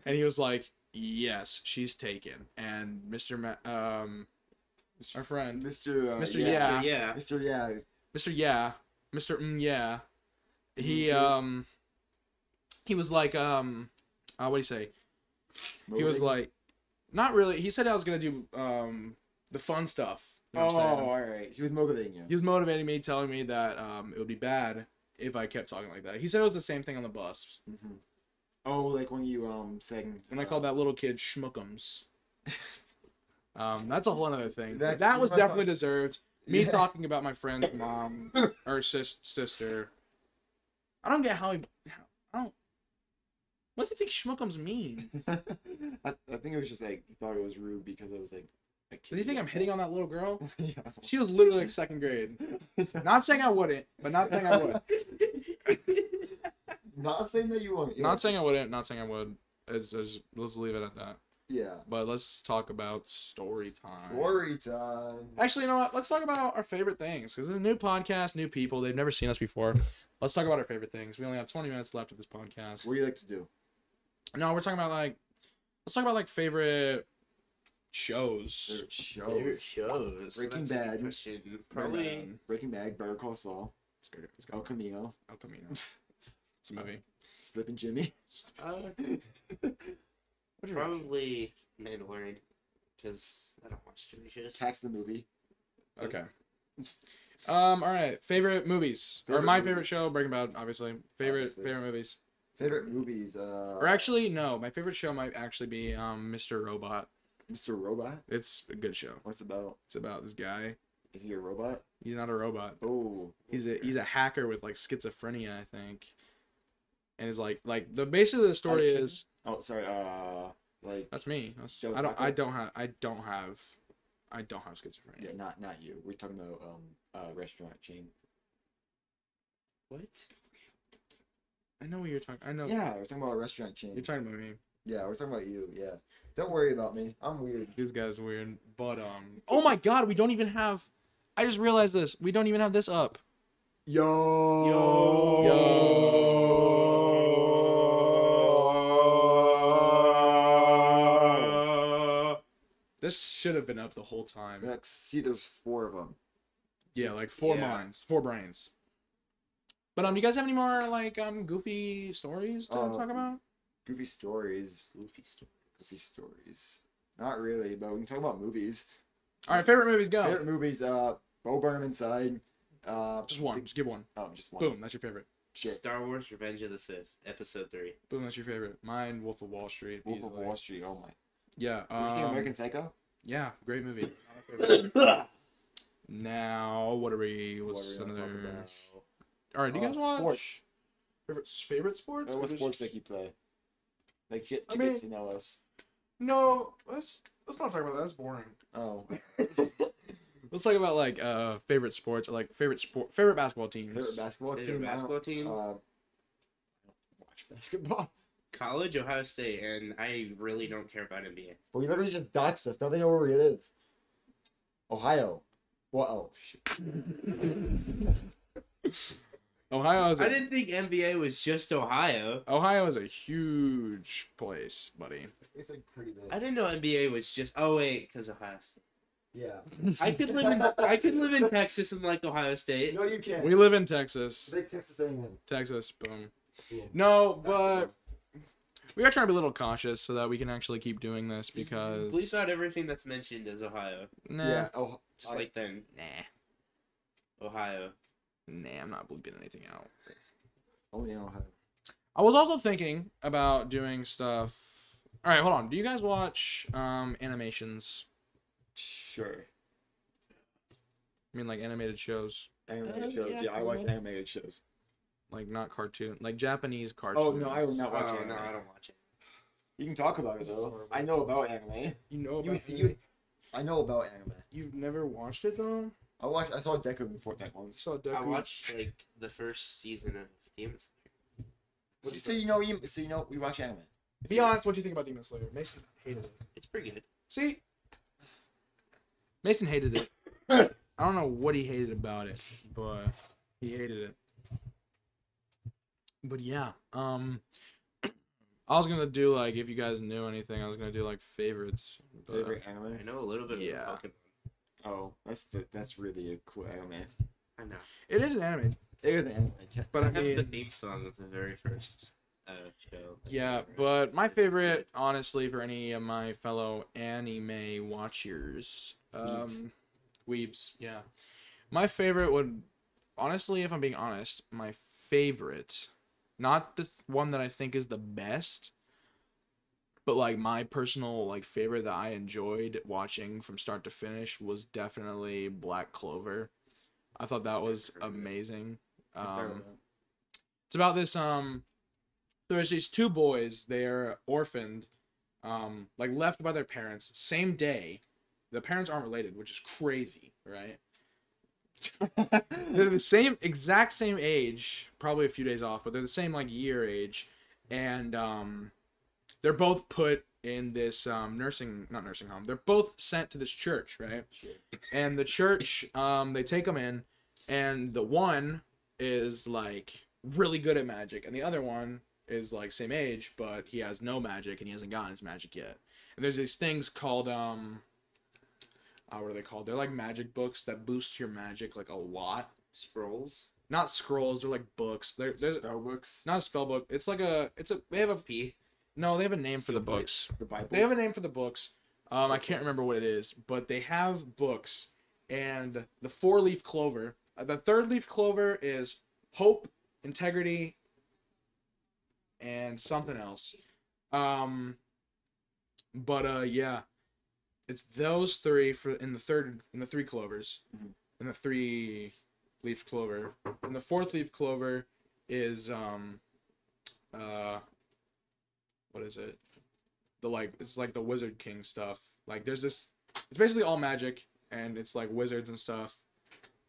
And he was like, yes, she's taken. And our friend, Mr. Mr. Yeah. Yeah. Yeah. Mr. Yeah. Mr. Yeah, Mr. Yeah, he was like, what do you say? He was Motivating? like, Not really. He said I was gonna do the fun stuff. You know what I'm saying? all right. He was motivating you. He was motivating me, telling me that it would be bad if I kept talking like that. He said it was the same thing on the bus. Mm-hmm. Oh, like when you sang. And I called that little kid schmuckums. That's a whole other thing. That's- That was my definitely fault. deserved. Me Yeah. talking about my friend's mom or sister. I don't get how he. I don't. What does he think schmuckums mean? I think it was just like he thought it was rude because it was like. A kid. Does he think I'm hitting on that little girl? Yeah. She was literally like second grade. Not saying I wouldn't, but not saying I would. Not saying that you won't. Not saying I wouldn't. Not saying I would. Let's leave it at that. Yeah. But let's talk about story time. Story time. Actually, you know what? Let's talk about our favorite things. Because it's a new podcast, new people. They've never seen us before. Let's talk about our favorite things. We only have 20 minutes left of this podcast. What do you like to do? No, we're talking about like... Let's talk about like favorite shows. Favorite shows. Breaking That's a good Bad. question. Probably. Breaking Bad, Better Call Saul, Let's El go. Camino, El Camino. It's a movie. Slippin' Jimmy. Probably Mandalorian. Because I don't watch TV shows. Tax the movie. Okay. All right. Favorite movies. Or Favorite my movie. favorite show, Breaking Bad, obviously. Obviously. Favorite movies. Favorite movies. Or actually, no. My favorite show might actually be Mr. Robot. Mr. Robot. It's a good show. What's it about? It's about this guy. Is he a robot? He's not a robot. Oh. He's a hacker with like schizophrenia, I think. And is like the basically the story Alex is Oh, sorry. Like. that's me. Joe I Taco? don't have schizophrenia. Yeah, not you. We're talking about restaurant chain. What? I know what you're talking. I know. Yeah, we're talking about a restaurant chain. You're talking about me. Yeah, we're talking about you. Yeah. Don't worry about me. I'm weird. This guy's weird. But oh my god, we don't even have. I just realized this. We don't even have this up. This should have been up the whole time. See, there's 4 of them. Yeah, like 4 Yeah. minds, 4 brains. But do you guys have any more like goofy stories to talk about? Goofy stories. Goofy story. Goofy stories. Not really, but we can talk about movies. All right, favorite movies, go. Favorite movies. Bo Burnham Inside. Just one. Just give one. Oh, just one. Boom. That's your favorite. Shit. Star Wars: Revenge of the Sith, Episode 3. Boom. That's your favorite. Mine, Wolf of Wall Street. Wolf of easily. Wall Street. Oh my. Yeah. Did you see American Psycho? Yeah, great movie. Now, what are we? What's What are we gonna another? talk about? All right, do you guys watch Sports. favorite sports? What Or sports just- that you play? Like get I to mean- get to know us. No, let's not talk about that. That's boring. Oh. Let's talk about like favorite sports or like favorite basketball teams. Favorite basketball Favorite team. basketball team? I don't watch basketball. College, Ohio State, and I really don't care about NBA. Well, you literally just doxed us. Now they know where we live. Ohio. Well, oh shit. Ohio is I didn't think NBA was just Ohio. Ohio is a huge place, buddy. It's like pretty big. I didn't know NBA was just. Oh wait, because Ohio State. Yeah. I could live in Texas and like Ohio State. No, you can't. We live in Texas. Big Texas A&M. Texas, boom. Boom. No, but we are trying to be a little cautious so that we can actually keep doing this because Please not everything that's mentioned is Ohio. nah, Yeah. Oh, Just like then, Ohio. I'm not bleeping anything out. only in Ohio. I was also thinking about doing stuff. All right, hold on. Do you guys watch animations? Sure. I mean, like animated shows, Animated shows. yeah, Yeah, I watch cool. animated shows. like not cartoon, like Japanese cartoons. Oh no, I will not watch Oh anime. no, I don't watch it. You can talk about it though. I know about anime. You know You, about you, I know about anime. You've never watched it though. I saw Deku before that once. So I watched like the first season of Demon Slayer. So you know we watch anime. Be honest, what do you think about Demon Slayer? Mason hated it. It's pretty good. See, Mason hated it. I don't know what he hated about it, but he hated it. But yeah, I was gonna do like if you guys knew anything, I was gonna do like favorites. But, Favorite anime? I know a little bit of Yeah. Pokemon. Oh, that's really a cool anime. I know. It is an anime, It is an anime. but I I have the mean, theme song of the very first. show. Yeah, but my favorite, honestly, for any of my fellow anime watchers, weebs, yeah. My favorite would, honestly, if I'm being honest, my favorite, not the one that I think is the best, but like my personal like favorite that I enjoyed watching from start to finish was definitely Black Clover. I thought that was amazing. It's about this there's these two boys, they're orphaned, like left by their parents same day. The parents aren't related, which is crazy, right? They're the same exact same age, probably a few days off, but they're the same like year age, and they're both put in this not nursing home. They're both sent to this church, right? And the church, they take them in, and the one is like really good at magic, and the other one is like same age, but he has no magic and he hasn't gotten his magic yet. And there's these things called what are they called? They're like magic books that boost your magic like a lot. Scrolls. Not scrolls, they're like books. They're spell books. not a spell book. It's like they have a P. no, they have a name for the books. The Bible. They have a name for the books. I can't remember what it is, but they have books, and the 4-leaf clover. The 3rd-leaf clover is hope, integrity, and something else. Yeah, it's those three for in the 3 clovers, in the 3-leaf clover, and the 4th-leaf clover is what is it? It's like the Wizard King stuff. Like there's this, it's basically all magic and it's like wizards and stuff.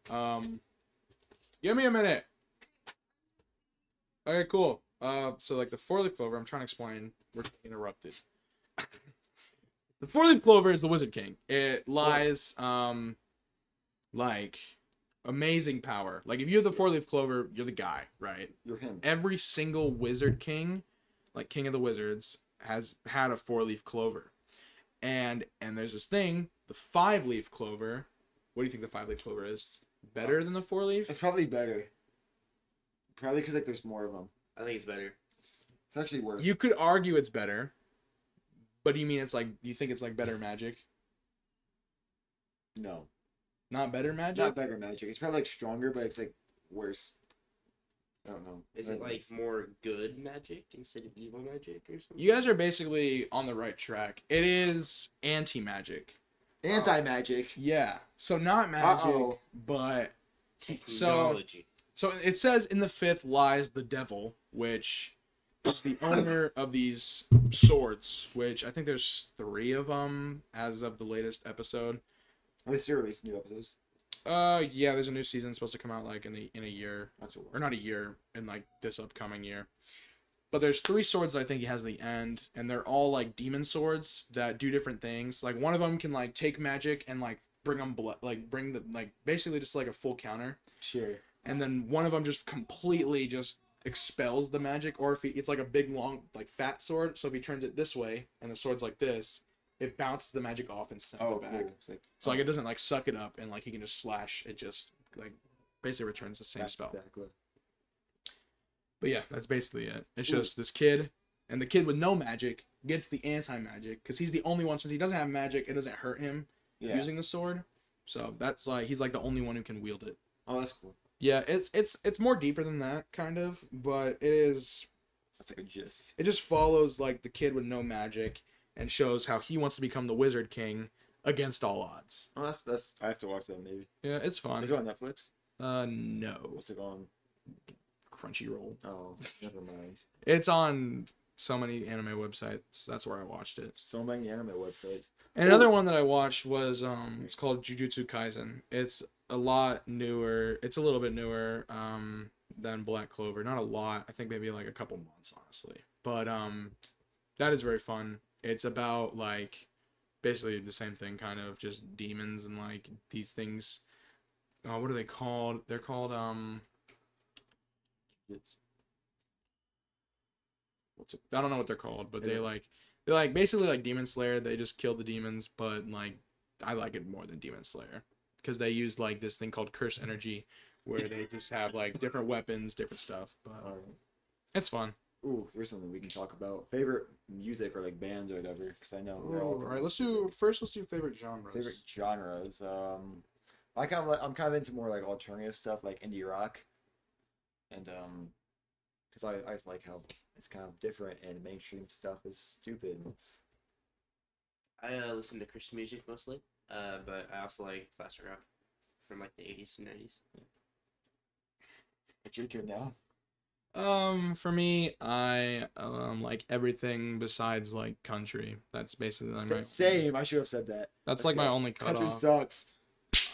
Give me a minute. Okay, cool. So like the 4-leaf clover, I'm trying to explain. We're interrupted. The 4-leaf clover is the Wizard King. It lies, like amazing power. Like if you have the 4-leaf clover, you're the guy, right? You're him. Every single Wizard King, like King of the Wizards, has had a 4-leaf clover. And there's this thing, the 5-leaf clover. What do you think the 5-leaf clover is? Better than the 4-leaf? It's probably better. Probably because like there's more of them. I think it's better. It's actually worse. You could argue it's better. But do you mean it's like, you think it's like better magic? No. Not better magic? It's not better magic. It's probably like stronger, but it's like worse. I don't know. Is it like more good magic instead of evil magic or something? You guys are basically on the right track. It is anti-magic. Anti-magic? Yeah. So not magic, Uh-oh. but... Technology. So it says in the 5th lies the devil, which is the owner of these swords, which I think there's 3 of them as of the latest episode. At least they're releasing new episodes. Yeah, there's a new season supposed to come out like in a year, That's what or not a year, in like this upcoming year. But there's 3 swords that I think he has at the end, and they're all like demon swords that do different things. Like one of them can like take magic and like bring them bring the like basically just like a full counter. Sure. And then one of them just completely just expels the magic, or if it's like a big long like fat sword, so if he turns it this way and the sword's like this, it bounces the magic off and sends it back. Cool. So like it doesn't like suck it up and like he can just slash. It just like basically returns the same spell. Exactly. But yeah, that's basically it. It's just this kid, and the kid with no magic gets the anti-magic because he's the only one, since he doesn't have magic, it doesn't hurt him using the sword. So that's like he's like the only one who can wield it. Oh, that's cool. Yeah, it's more deeper than that kind of, but it is. That's like a gist. It just follows like the kid with no magic and shows how he wants to become the Wizard King against all odds. Oh, that's. I have to watch that maybe. Yeah, it's fun. Is it on Netflix? No. What's it on? Crunchyroll. Oh, never mind. It's on so many anime websites. That's where I watched it. So many anime websites. And another one that I watched was it's called Jujutsu Kaisen. It's a lot newer. It's a little bit newer than Black Clover. Not a lot. I think maybe like a couple months, honestly. But that is very fun. It's about like basically the same thing, kind of just demons and like these things. What are they called? They're called It's I don't know what they're called, but they're like basically like Demon Slayer. They just kill the demons, but like I like it more than Demon Slayer because they use like this thing called curse energy, where they just have like different weapons, different stuff. But it's fun. Ooh, here's something we can talk about. Favorite music or like bands or whatever, because I know we're All all right, let's do favorite genres. favorite genres. I'm kind of into more like alternative stuff, like indie rock, and because I like how it's kind of different and mainstream stuff is stupid. I listen to Christian music mostly, but I also like classic rock from like the 80s and 90s. What's your turn now? For me, I like everything besides like country. That's basically like my Same. I should have said that. That's like my good. only Country cutoff. sucks.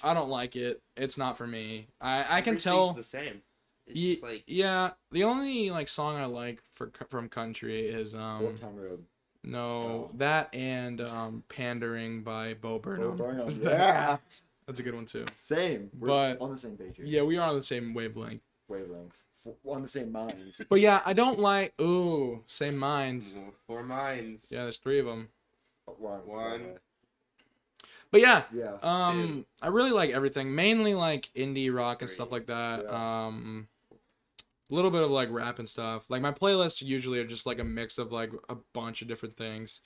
I don't like it. It's not for me. I can Everything's tell. the same. It's Ye- just like yeah, the only like song I like from country is Old Town Road. no, Oh. that and Pandering by Bo Bo Burnham. Burnham. Yeah. That's a good one too. Same. We're But- on the same page here. Yeah, we are on the same wavelength. Wavelength. On the same minds. But yeah, I don't like same mind. 4 minds. Yeah, there's 3 of them. One. But yeah, Yeah. I really like everything. Mainly like indie rock and 3. stuff like that. Yeah. A little bit of like rap and stuff. Like my playlists usually are just like a mix of like a bunch of different things.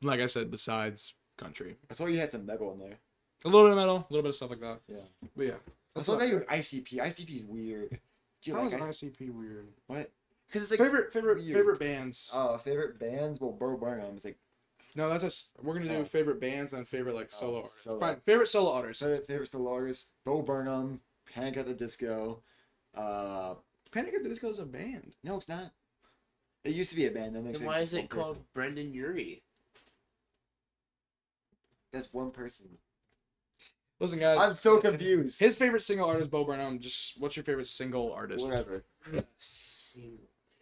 Like I said, besides country. I saw you had some metal in there. A little bit of metal, a little bit of stuff like that. Yeah. But yeah. I saw that you were ICP. ICP is weird. Do you How like is ICP? ICP weird? What? Because it's like weird. favorite bands. Favorite bands. Well, Bo Burnham is like No, we're gonna do Oh. favorite bands and favorite like solo artists. solo. Fine, favorite solo artists. favorite solo artist. Bo Burnham, Panic at the Disco. Panic at the Disco is a band. No, it's not. It used to be a band. Then Then why is it called Brendan Urie? That's one person. Listen, guys. I'm so confused. His favorite single artist, Bo Burnham. Just what's your favorite single artist? Whatever. Single.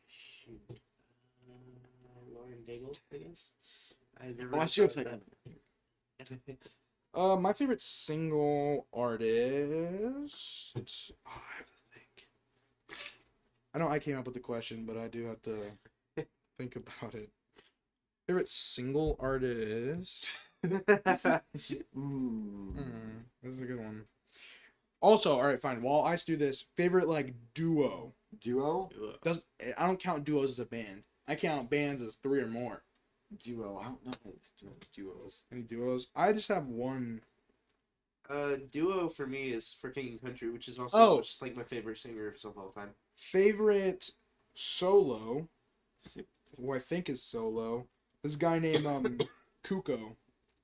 Shoot. Lauren Daigle, I guess. I never. Oh, I should have said that. My favorite single artist. It's. Oh, I have to think. I know I came up with the question, but I do have to think about it. Favorite single artist. This is a good one. Also, all right, fine. While I do this, favorite like duo. Duo. I don't count duos as a band. I count bands as 3 or more. Duo. I don't know how it's duos. Any duos? I just have one. Duo for me is For King and Country, which is also just like my favorite singer of all time. Favorite solo, who I think is solo. This guy named Kuko,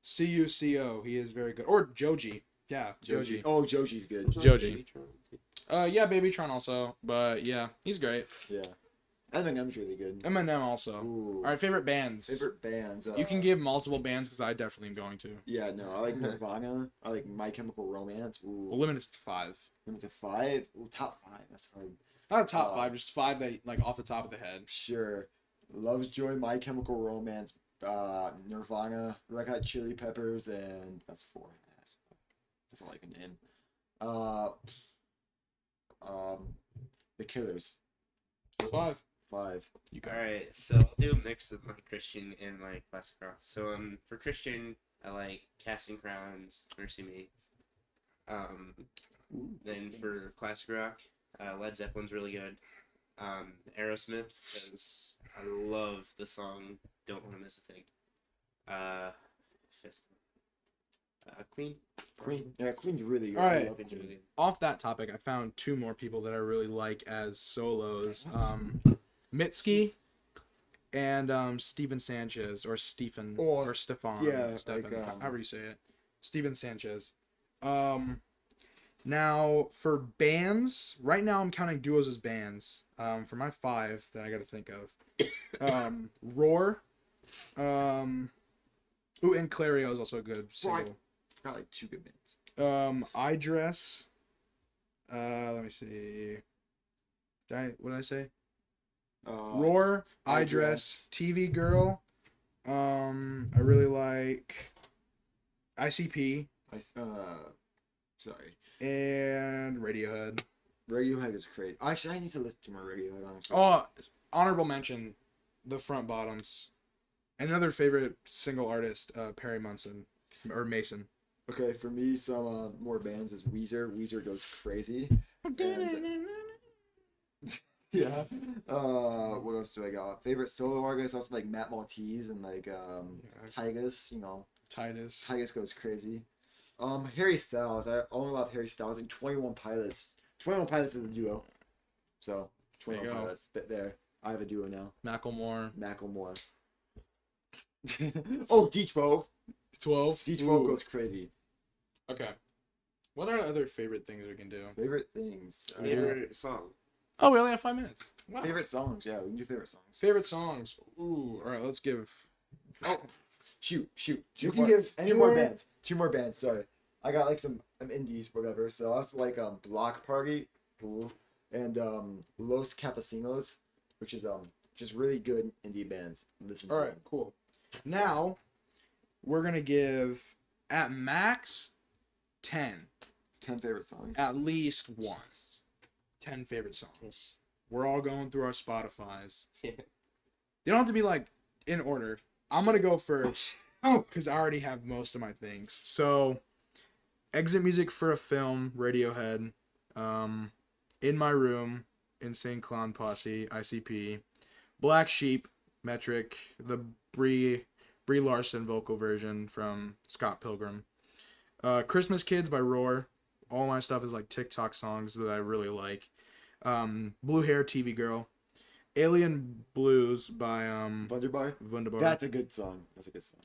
Cuco. He is very good. Or Joji. Yeah, Joji. Oh, Joji's good. Joji. Yeah, Babytron also, but yeah, he's great. Yeah. Eminem's really good. Eminem also. Ooh. All right, favorite bands. Favorite bands. You can give multiple bands because I definitely am going to. Yeah, no, I like Nirvana. I like My Chemical Romance. Ooh. We'll limit it to 5. Limit to 5. Ooh, top 5. That's hard. Not top 5, just 5 that like off the top of the head. Sure. Lovejoy, My Chemical Romance, Nirvana, Red Hot Chili Peppers, and that's 4. That's all I can name. The Killers. That's 5. 5. You go. Alright, so I'll do a mix of my Christian and my classic rock. So for Christian, I like Casting Crowns, Mercy Me. Then for classic rock, Led Zeppelin's really good. Aerosmith, because I love the song Don't Want to Miss a Thing. 5th. Queen. Queen. Yeah, Queen's really good. All right. I love Queen's really Queen. good. Off that topic, I found 2 more people that I really like as solos. Mitski and Steven Sanchez or Stephen Oh, or Stefan. yeah, Stefan, like, however you say it. Steven Sanchez. Now for bands, right now I'm counting duos as bands. For my 5 that I got to think of. Roar. Ooh, and Clario is also a good single. Got like 2 good bands. I Dress. Let me see. What did I say? Roar, I Dress, TV Girl. I really like ICP Sorry. and Radiohead. Radiohead is great. Actually, I need to listen to more Radiohead, honestly. Oh, honorable mention, the Front Bottoms. Another favorite single artist, Perry Munson or Mason. Okay, for me, some more bands is Weezer. Weezer goes crazy. And, Yeah. What else do I got? Favorite solo artists, also like Matt Maltese and like Tygus, you know. Titus. Tygus goes crazy. Harry Styles. I only love Harry Styles. Like 21 Pilots. 21 Pilots is a duo. So There you 21 go. Pilots. There. I have a duo now. Macklemore. Macklemore. Oh, D12. 12. D12 Ooh. goes crazy. Okay. What are other favorite things we can do? Favorite things. Favorite song. Oh, we only have 5 minutes. Wow. Favorite songs. Yeah, we can do favorite songs. Favorite songs. Ooh. All right, let's give. Oh, shoot. You Two can more, give two more anywhere- bands. Two more bands. Sorry, I got like some indies, whatever. So I also like Block Party, ooh, and Los Campesinos, which is just really good indie bands. Listen to All right, them. cool. Now, we're going to give, at max, 10. 10 favorite songs. At least one. 10 favorite songs. We're all going through our Spotifys. Yeah. They don't have to be, like, in order. I'm going to go first because I already have most of my things. So, exit music for a film, Radiohead. In My Room, Insane Clown Posse, ICP. Black Sheep, Metric. The Brie Larson vocal version from Scott Pilgrim. Christmas Kids by Roar. All my stuff is like TikTok songs that I really like. Blue Hair TV Girl. Alien Blues by Wunderbar. Wunderbar. That's a good song. That's a good song.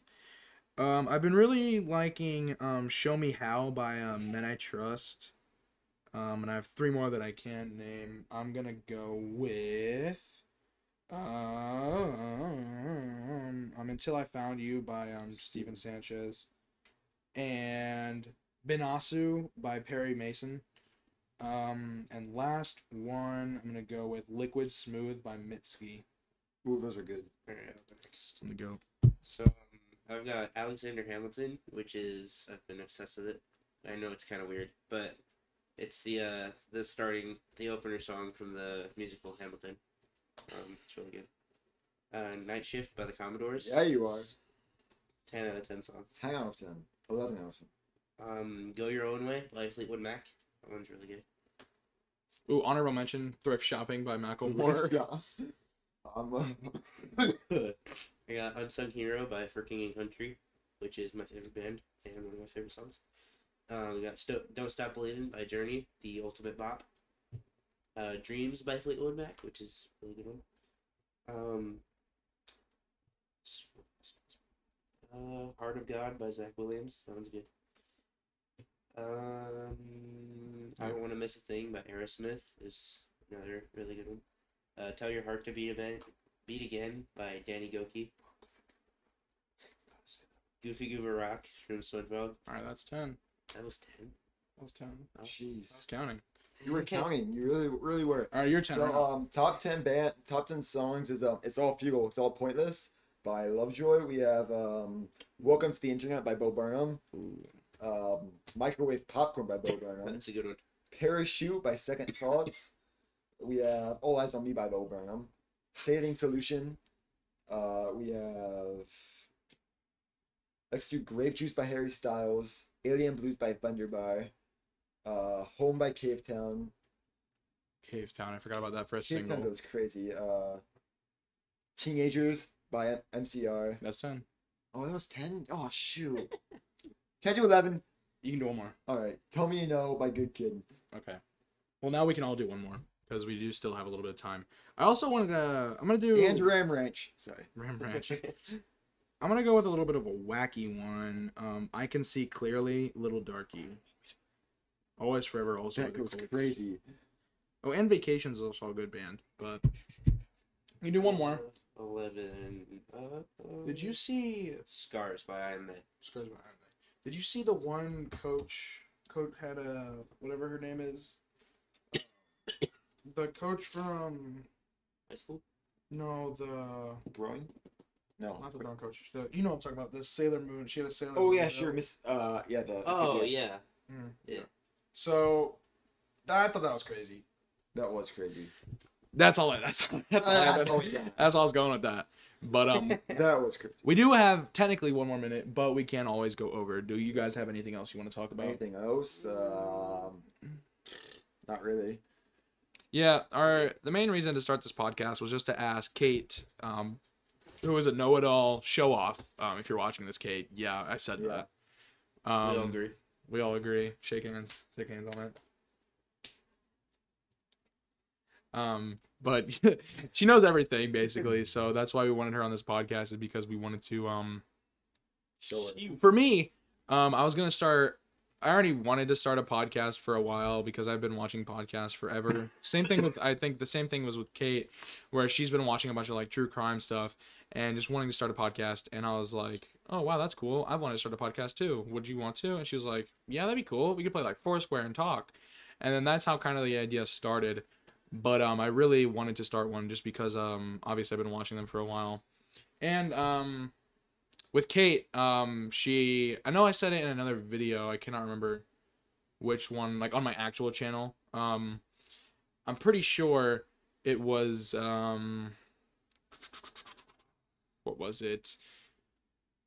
I've been really liking Show Me How by Men I Trust. And I have 3 more that I can't name. I'm gonna go with Until I Found You by Steven Sanchez. And Binasu by Perry Mason. And last one, I'm gonna go with Liquid Smooth by Mitski. Ooh, those are good. Alright, I'll go next. I'm gonna go. So I've got Alexander Hamilton, which is I've been obsessed with it. I know it's kind of weird, but it's the opener song from the musical Hamilton. It's really good. Night Shift by the Commodores. Yeah, you are. 10 out of 10 song. 10 out of 10. 11 out of 10. Go Your Own Way by Fleetwood Mac. That one's really good. Ooh, honorable mention, Thrift Shopping by Macklemore. Yeah. I got Unsung Hero by For King and Country, which is my favorite band and one of my favorite songs. We got Don't Stop Believing by Journey, the ultimate bop. Dreams by Fleetwood Mac, which is a really good one. Heart of God by Zach Williams. That one's good. I Don't Want to Miss a Thing by Aerosmith is another really good one. Tell Your Heart to Beat Again by Danny Goki. Goofy Goober Rock from SpongeBob. Alright, that's 10. That was 10. That was 10. I was Jeez. counting. You were counting. You really were. Alright, your 10. right now. So top 10 songs is It's All Futile, It's All Pointless by Lovejoy. We have Welcome to the Internet by Bo Burnham. Microwave Popcorn by Bo Burnham. That's a good one. Parachute by Second Thoughts. We have All Eyes on Me by Bo Burnham. Sailing Solution. We have let's do Grape Juice by Harry Styles. Alien Blues by Thunderbar. Home by Cavetown. Cave Town. I forgot about that first Cavetown single. goes crazy. Teenagers by MCR. That's 10. Oh, that was 10? Oh, shoot. Can I do 11? You can do one more. Alright. Tell Me You Know by Good Kid. Okay. Well, now we can all do one more because we do still have a little bit of time. I also wanted to. I'm gonna do. And Ram Ranch. Sorry. Ram Ranch. I'm gonna go with a little bit of a wacky one. I Can See Clearly, Little Darky. Always Forever. Also. That a good goes cover. crazy. Oh, and Vacations is also a good band, but you do one more. 11. Did you see Scars by I Am They. Scars by Iron Man? Did you see the one coach? Coach had a whatever her name is. The coach from High school? no the Throwing? No. not the dog coach. You know what I'm talking about. The Sailor Moon. She had a Sailor. Oh, Moon yeah, logo. sure. Miss. Yeah, the. Oh, yes. yeah. Mm. Yeah. So, I thought that was crazy. That was crazy. That's all. That's all. That's all. That's all we got. That's all I was going with that. But That was crazy. we do have technically one more minute, but we can't always go over. Do you guys have anything else you want to talk about? Anything else? Not really. Yeah, the main reason to start this podcast was just to ask Kate, who is a know-it-all show-off. If you're watching this, Kate, yeah, I said Yeah. that. We all agree. We all agree. Shake hands. Shake hands on it. But she knows everything basically, so that's why we wanted her on this podcast, is because we wanted to Show it. for me, I was gonna start. I already wanted to start a podcast for a while because I've been watching podcasts forever. Same thing with, I think the same thing was with Kate, where she's been watching a bunch of like true crime stuff and just wanting to start a podcast. And I was like, oh wow, that's cool. I wanted to start a podcast too. Would you want to? And she was like, yeah, that'd be cool. We could play like Foursquare and talk. And then that's how kind of the idea started. But I really wanted to start one just because obviously I've been watching them for a while. And with Kate, I know I said it in another video, I cannot remember which one, like on my actual channel. I'm pretty sure it was what was it?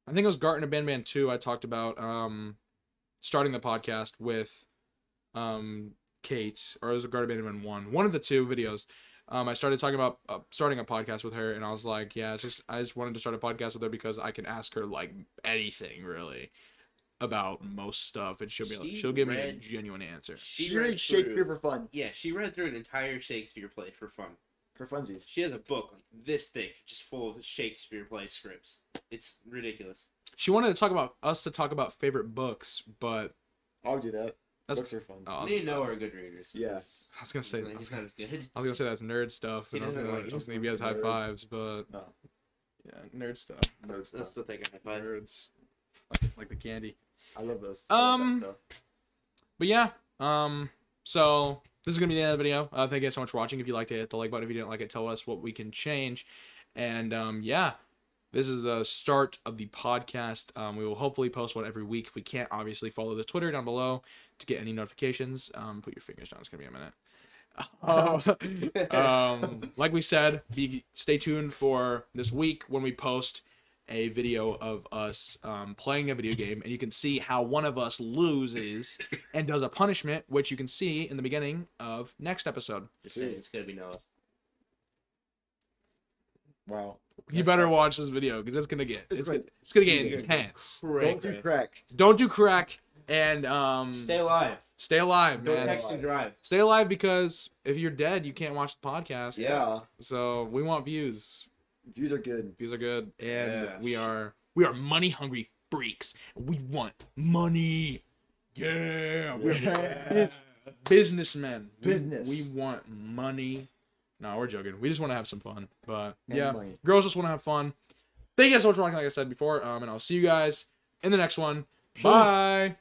I think it was Garten of Banban 2. I talked about starting the podcast with Kate, or it was Garten of Banban 1. One of the two videos. I started talking about starting a podcast with her, and I was like, yeah, I just wanted to start a podcast with her because I can ask her like anything really about most stuff, and she'll give me a genuine answer. She reads Shakespeare for fun. Yeah, she read through an entire Shakespeare play for fun. For funsies. She has a book like this thick, just full of Shakespeare play scripts. It's ridiculous. She wanted to talk about favorite books, but I'll do that. That's, Books are fun. oh, Me and Noah are good readers. Yeah. I was gonna say He's not as good. I was gonna say that's nerd stuff, He and I was doesn't gonna, like I was gonna give you guys high nerds. fives, but No. yeah, nerd stuff. Nerd I'll stuff. still take a high five. Nerds, like the candy. I love those. I love that stuff. But yeah, so this is gonna be the end of the video. Thank you guys so much for watching. If you liked it, hit the like button. If you didn't like it, tell us what we can change. And yeah, this is the start of the podcast. We will hopefully post one every week. If we can't, obviously follow the Twitter down below to get any notifications. Put your fingers down. It's gonna be a minute. Like we said, stay tuned for this week when we post a video of us playing a video game, and you can see how one of us loses and does a punishment, which you can see in the beginning of next episode. Just saying, it's gonna be Noah. Wow. You better watch this video because it's gonna get It's it's gonna get intense. Don't do crack. Don't do crack, and Stay alive. stay alive, Don't man. text and drive. Stay alive, because if you're dead, you can't watch the podcast. Yeah. So we want views. Views are good. Views are good, and Yeah. we are money hungry freaks. We want money. Yeah, we're businessmen. Business. We want money. No, we're joking. We just want to have some fun. But And yeah, money. girls just want to have fun. Thank you guys so much for watching, like I said before. And I'll see you guys in the next one. Peace. Bye.